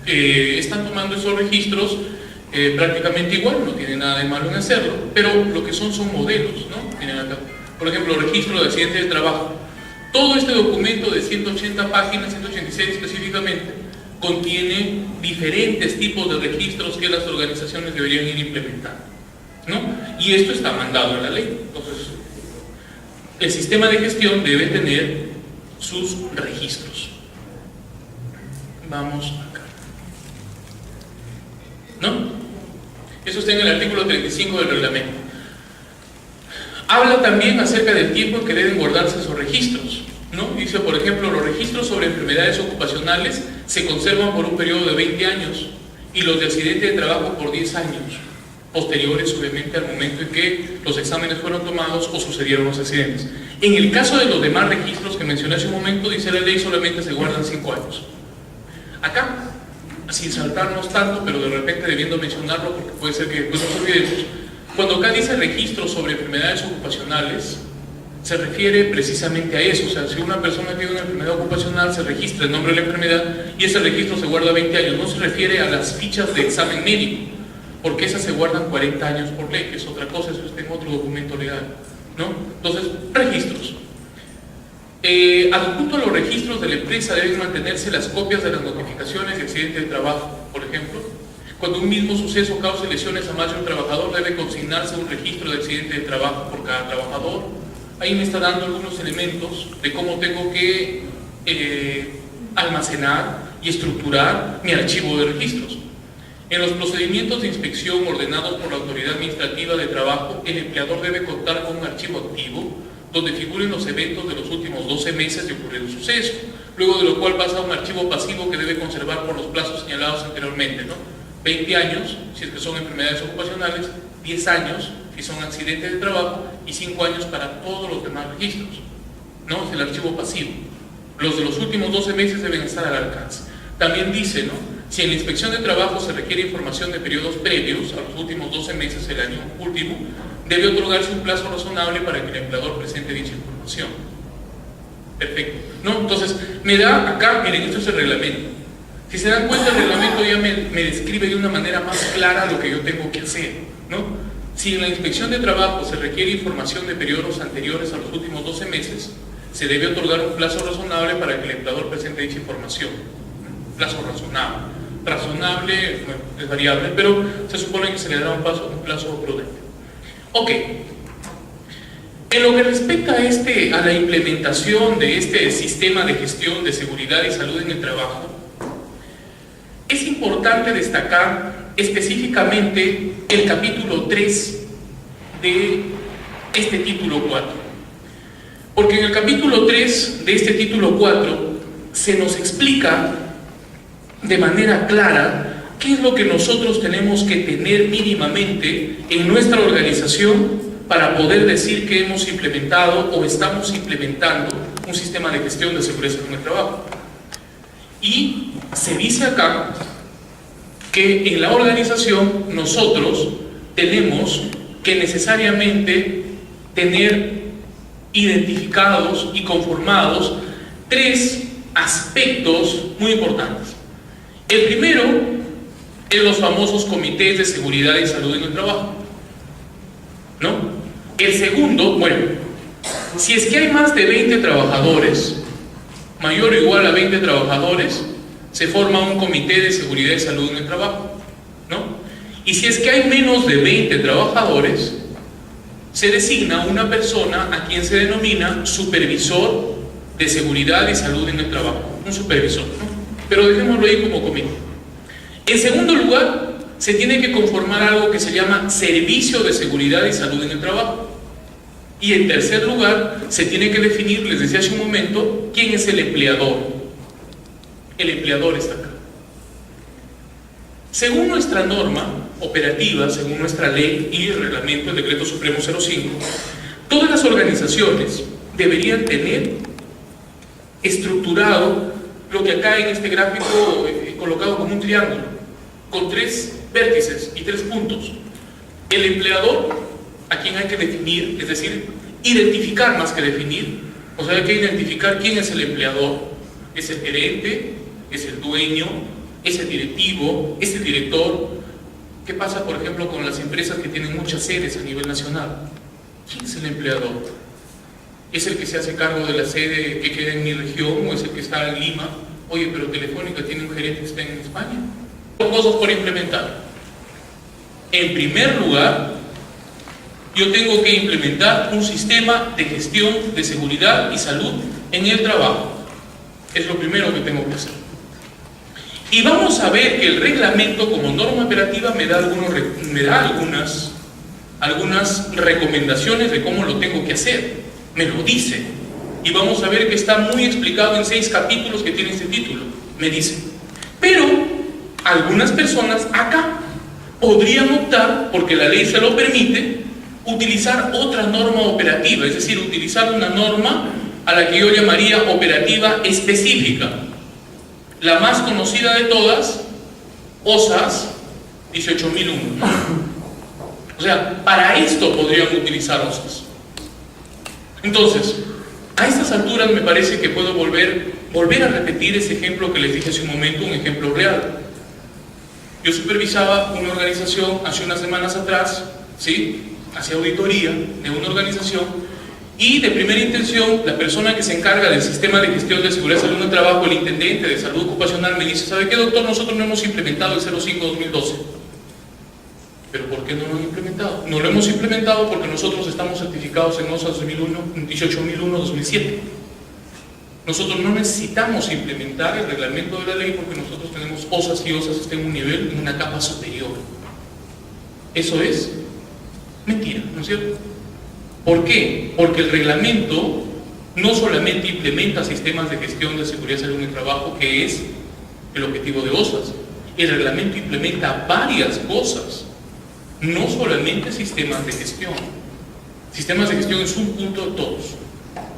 A: están tomando esos registros prácticamente igual, no tiene nada de malo en hacerlo, pero lo que son modelos, ¿no? Tienen acá, por ejemplo, registro de accidentes de trabajo. Todo este documento de 180 páginas, 186 específicamente, contiene diferentes tipos de registros que las organizaciones deberían ir implementando, ¿no? Y esto está mandado en la ley. Entonces, el sistema de gestión debe tener sus registros. Vamos acá, ¿no? Eso está en el artículo 35 del reglamento. Habla también acerca del tiempo en que deben guardarse esos registros, ¿no? Dice, por ejemplo, los registros sobre enfermedades ocupacionales se conservan por un periodo de 20 años y los de accidente de trabajo por 10 años, posteriores obviamente al momento en que los exámenes fueron tomados o sucedieron los accidentes. En el caso de los demás registros que mencioné hace un momento, dice la ley, solamente se guardan 5 años. Acá, sin saltarnos tanto, pero de repente debiendo mencionarlo porque puede ser que después nos olvidemos, cuando acá dice registros sobre enfermedades ocupacionales, se refiere precisamente a eso. O sea, si una persona tiene una enfermedad ocupacional, se registra el nombre de la enfermedad y ese registro se guarda 20 años. No se refiere a las fichas de examen médico, porque esas se guardan 40 años por ley, que es otra cosa, eso está en otro documento legal, ¿no? Entonces, registros. Adjunto a los registros de la empresa deben mantenerse las copias de las notificaciones de accidente de trabajo, por ejemplo. Cuando un mismo suceso cause lesiones a más de un trabajador, debe consignarse un registro de accidente de trabajo por cada trabajador. Ahí me está dando algunos elementos de cómo tengo que almacenar y estructurar mi archivo de registros. En los procedimientos de inspección ordenados por la autoridad administrativa de trabajo, el empleador debe contar con un archivo activo donde figuren los eventos de los últimos 12 meses de ocurrido suceso, luego de lo cual pasa a un archivo pasivo que debe conservar por los plazos señalados anteriormente, ¿no? 20 años, si es que son enfermedades ocupacionales, 10 años, si son accidentes de trabajo, y 5 años para todos los demás registros, ¿no? Es el archivo pasivo. Los de los últimos 12 meses deben estar al alcance. También dice, ¿no? Si en la inspección de trabajo se requiere información de periodos previos a los últimos 12 meses del año último, debe otorgarse un plazo razonable para que el empleador presente dicha información. Perfecto, ¿no? Entonces, me da acá, miren, esto es el reglamento. Si se dan cuenta, el reglamento ya me describe de una manera más clara lo que yo tengo que hacer, ¿no? Si en la inspección de trabajo se requiere información de periodos anteriores a los últimos 12 meses, se debe otorgar un plazo razonable para que el empleador presente dicha información. Plazo razonable. Razonable, bueno, es variable, pero se supone que se le dará un plazo prudente. Ok. En lo que respecta a la implementación de este sistema de gestión de seguridad y salud en el trabajo, es importante destacar específicamente el capítulo 3 de este título 4. Porque en el capítulo 3 de este título 4 se nos explica de manera clara qué es lo que nosotros tenemos que tener mínimamente en nuestra organización para poder decir que hemos implementado o estamos implementando un sistema de gestión de seguridad en el trabajo. Y se dice acá que en la organización nosotros tenemos que necesariamente tener identificados y conformados 3 aspectos muy importantes. El primero es los famosos comités de seguridad y salud en el trabajo, ¿no? El segundo, bueno, si es que hay más de 20 trabajadores, mayor o igual a 20 trabajadores, se forma un comité de seguridad y salud en el trabajo, ¿no? Y si es que hay menos de 20 trabajadores, se designa una persona a quien se denomina supervisor de seguridad y salud en el trabajo, un supervisor, ¿no? Pero dejémoslo ahí como comité. En segundo lugar, se tiene que conformar algo que se llama servicio de seguridad y salud en el trabajo. Y en tercer lugar, se tiene que definir, les decía hace un momento, quién es el empleador. El empleador está acá. Según nuestra norma operativa, según nuestra ley y el reglamento, el decreto supremo 05, todas las organizaciones deberían tener estructurado lo que acá en este gráfico he colocado como un triángulo, con 3 vértices y 3 puntos. El empleador, a quien hay que definir, es decir, identificar más que definir. O sea, hay que identificar quién es el empleador. ¿Es el gerente? ¿Es el dueño? ¿Es el directivo? ¿Es el director? ¿Qué pasa, por ejemplo, con las empresas que tienen muchas sedes a nivel nacional? ¿Quién es el empleador? ¿Es el que se hace cargo de la sede que queda en mi región o es el que está en Lima? Oye, pero Telefónica tiene un gerente que está en España. Cosas por implementar. En primer lugar, yo tengo que implementar un sistema de gestión de seguridad y salud en el trabajo. Es lo primero que tengo que hacer. Y vamos a ver que el reglamento como norma operativa me da algunas recomendaciones de cómo lo tengo que hacer. Me lo dice. Y vamos a ver que está muy explicado en 6 capítulos que tiene este título. Me dice. Pero algunas personas acá podrían optar, porque la ley se lo permite, utilizar otra norma operativa, es decir, utilizar una norma a la que yo llamaría operativa específica. La más conocida de todas, OSAS 18001. O sea, para esto podrían utilizar OSAS. Entonces, a estas alturas me parece que puedo volver a repetir ese ejemplo que les dije hace un momento, un ejemplo real. Yo supervisaba una organización hace unas semanas atrás, ¿sí? Hacía auditoría de una organización y de primera intención la persona que se encarga del sistema de gestión de seguridad y salud en el trabajo, el intendente de salud ocupacional, me dice: ¿sabe qué, doctor? Nosotros no hemos implementado el 05-2012. ¿Pero por qué no lo han implementado? No lo hemos implementado porque nosotros estamos certificados en OSA 18001-2007. Nosotros no necesitamos implementar el reglamento de la ley porque nosotros tenemos OSAS y OSAS están en un nivel, en una capa superior. Eso es mentira, ¿no es cierto? ¿Por qué? Porque el reglamento no solamente implementa sistemas de gestión de seguridad y salud en el trabajo, que es el objetivo de OSAS. El reglamento implementa varias cosas, no solamente sistemas de gestión. Sistemas de gestión es un punto de todos,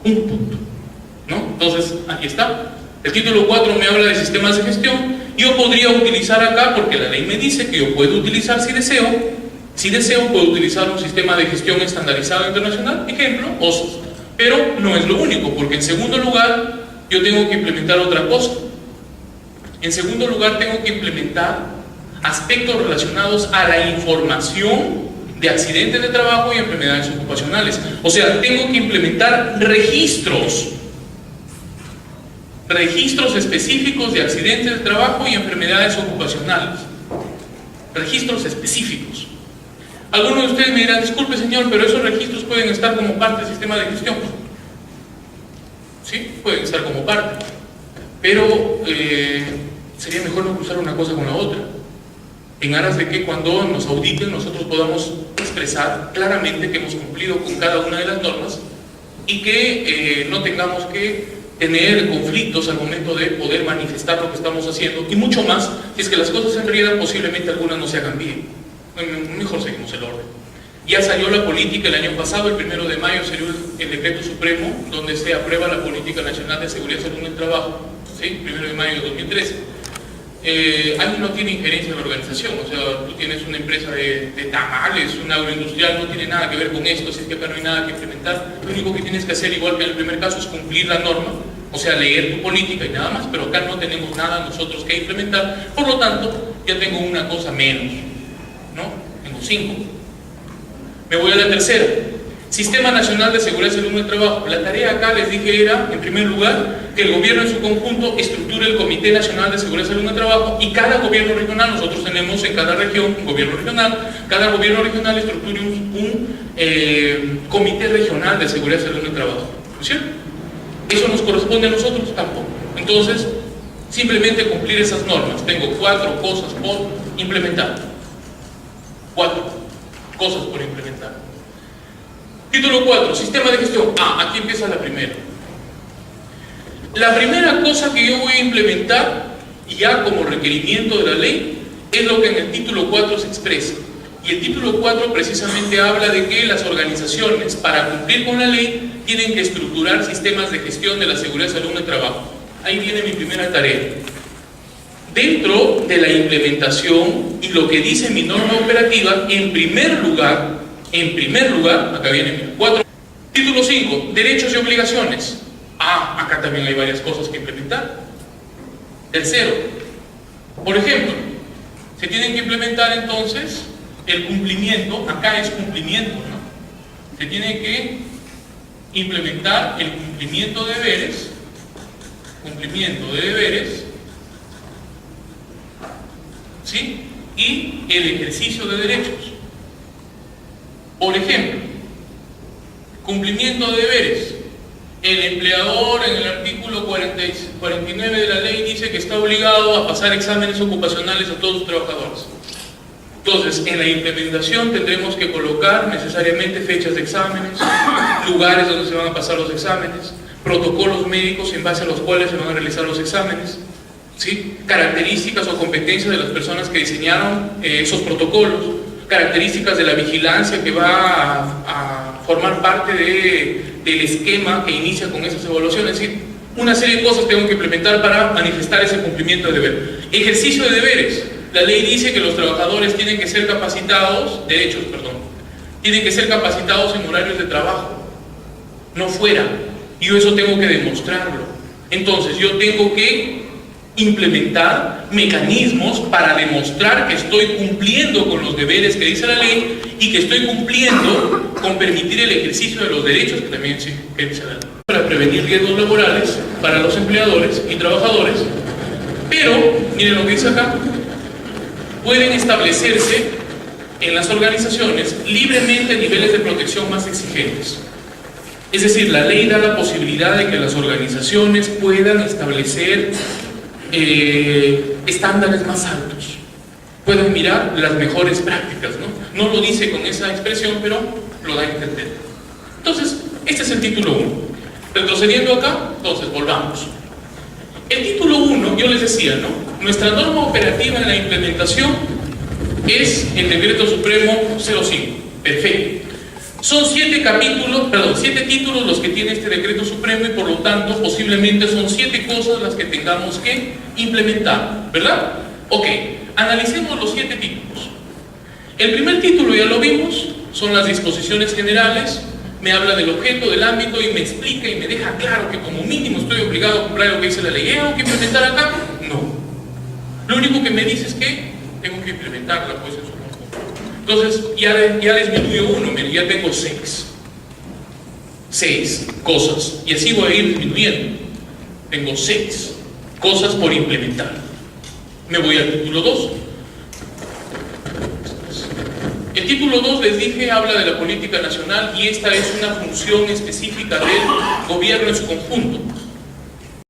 A: un punto, ¿no? Entonces, aquí está. El título 4 me habla de sistemas de gestión. Yo podría utilizar acá, porque la ley me dice que yo puedo utilizar si deseo, puedo utilizar un sistema de gestión estandarizado internacional, ejemplo, OSAS. Pero no es lo único, porque en segundo lugar, yo tengo que implementar otra cosa. En segundo lugar, tengo que implementar aspectos relacionados a la información de accidentes de trabajo y enfermedades ocupacionales. O sea, tengo que implementar registros específicos de accidentes de trabajo y enfermedades ocupacionales. Registros específicos. Algunos de ustedes me dirán: disculpe señor, pero esos registros pueden estar como parte del sistema de gestión. Sí, pueden estar como parte, pero sería mejor no cruzar una cosa con la otra, en aras de que cuando nos auditen nosotros podamos expresar claramente que hemos cumplido con cada una de las normas y que no tengamos que tener conflictos al momento de poder manifestar lo que estamos haciendo, y mucho más si es que las cosas se enredan, posiblemente algunas no se hagan bien. Mejor seguimos el orden. Ya salió la política el año pasado, el 1 de mayo salió el decreto supremo donde se aprueba la Política Nacional de Seguridad y Salud en el Trabajo, ¿sí? 1 de mayo de 2013. Alguien no tiene injerencia en la organización, o sea, tú tienes una empresa de tamales, una agroindustrial, no tiene nada que ver con esto, así que acá no hay nada que implementar. Lo único que tienes que hacer, igual que en el primer caso, es cumplir la norma, o sea, leer tu política y nada más, pero acá no tenemos nada nosotros que implementar, por lo tanto, ya tengo una cosa menos, ¿no? Tengo 5. Me voy a la tercera. Sistema Nacional de Seguridad y Salud en el Trabajo. La tarea acá, les dije, era, en primer lugar, que el gobierno en su conjunto estructure el Comité Nacional de Seguridad y Salud en el Trabajo, y cada gobierno regional, nosotros tenemos en cada región un gobierno regional, cada gobierno regional estructure un Comité Regional de Seguridad y Salud en el Trabajo. ¿No es cierto? ¿Eso nos corresponde a nosotros? Tampoco. Entonces, simplemente cumplir esas normas. Tengo 4 cosas por implementar. 4 cosas por implementar. Título 4, sistema de gestión. Aquí empieza la primera. La primera cosa que yo voy a implementar, ya como requerimiento de la ley, es lo que en el título 4 se expresa. Y el título 4 precisamente habla de que las organizaciones, para cumplir con la ley, tienen que estructurar sistemas de gestión de la seguridad y salud en el trabajo. Ahí viene mi primera tarea. Dentro de la implementación y lo que dice mi norma operativa, en primer lugar, acá viene mi 4, Título 5, derechos y obligaciones. Acá también hay varias cosas que implementar. Tercero, por ejemplo, se tienen que implementar entonces el cumplimiento, acá es cumplimiento, ¿no? Se tiene que implementar el cumplimiento de deberes, ¿sí? Y el ejercicio de derechos. Por ejemplo, cumplimiento de deberes. El empleador en el artículo 49 de la ley dice que está obligado a pasar exámenes ocupacionales a todos sus trabajadores. Entonces, en la implementación tendremos que colocar necesariamente fechas de exámenes, lugares donde se van a pasar los exámenes, protocolos médicos en base a los cuales se van a realizar los exámenes, ¿sí? Características o competencias de las personas que diseñaron esos protocolos, características de la vigilancia que va a formar parte del esquema que inicia con esas evaluaciones. Es decir, una serie de cosas tengo que implementar para manifestar ese cumplimiento de deber. Ejercicio de deberes. La ley dice que los trabajadores tienen que ser capacitados, tienen que ser capacitados en horarios de trabajo, no fuera. Y yo eso tengo que demostrarlo. Entonces yo tengo que implementar mecanismos para demostrar que estoy cumpliendo con los deberes que dice la ley y que estoy cumpliendo con permitir el ejercicio de los derechos que también dice la ley, para prevenir riesgos laborales para los empleadores y trabajadores. Pero, miren lo que dice acá, pueden establecerse en las organizaciones libremente niveles de protección más exigentes. Es decir, la ley da la posibilidad de que las organizaciones puedan establecer estándares más altos, pueden mirar las mejores prácticas, ¿no? No lo dice con esa expresión, pero lo da a entender. Entonces, este es el título 1. Retrocediendo acá, entonces volvamos. El título 1, yo les decía, ¿no? Nuestra norma operativa en la implementación es el Decreto Supremo 05. Perfecto. Son 7 títulos los que tiene este Decreto Supremo y por lo tanto posiblemente son 7 cosas las que tengamos que implementar, ¿verdad? Ok, analicemos los 7 títulos. El primer título ya lo vimos, son las disposiciones generales, me habla del objeto, del ámbito y me explica y me deja claro que como mínimo estoy obligado a cumplir lo que dice la ley. ¿Tengo que implementar acá? No. Lo único que me dice es que tengo que implementarla, pues en su conjunto. Entonces ya disminuyo uno, ya tengo 6 cosas y así voy a ir disminuyendo. Tengo 6 cosas por implementar. Me voy al título 2. El título 2, les dije, habla de la política nacional y esta es una función específica del gobierno en su conjunto.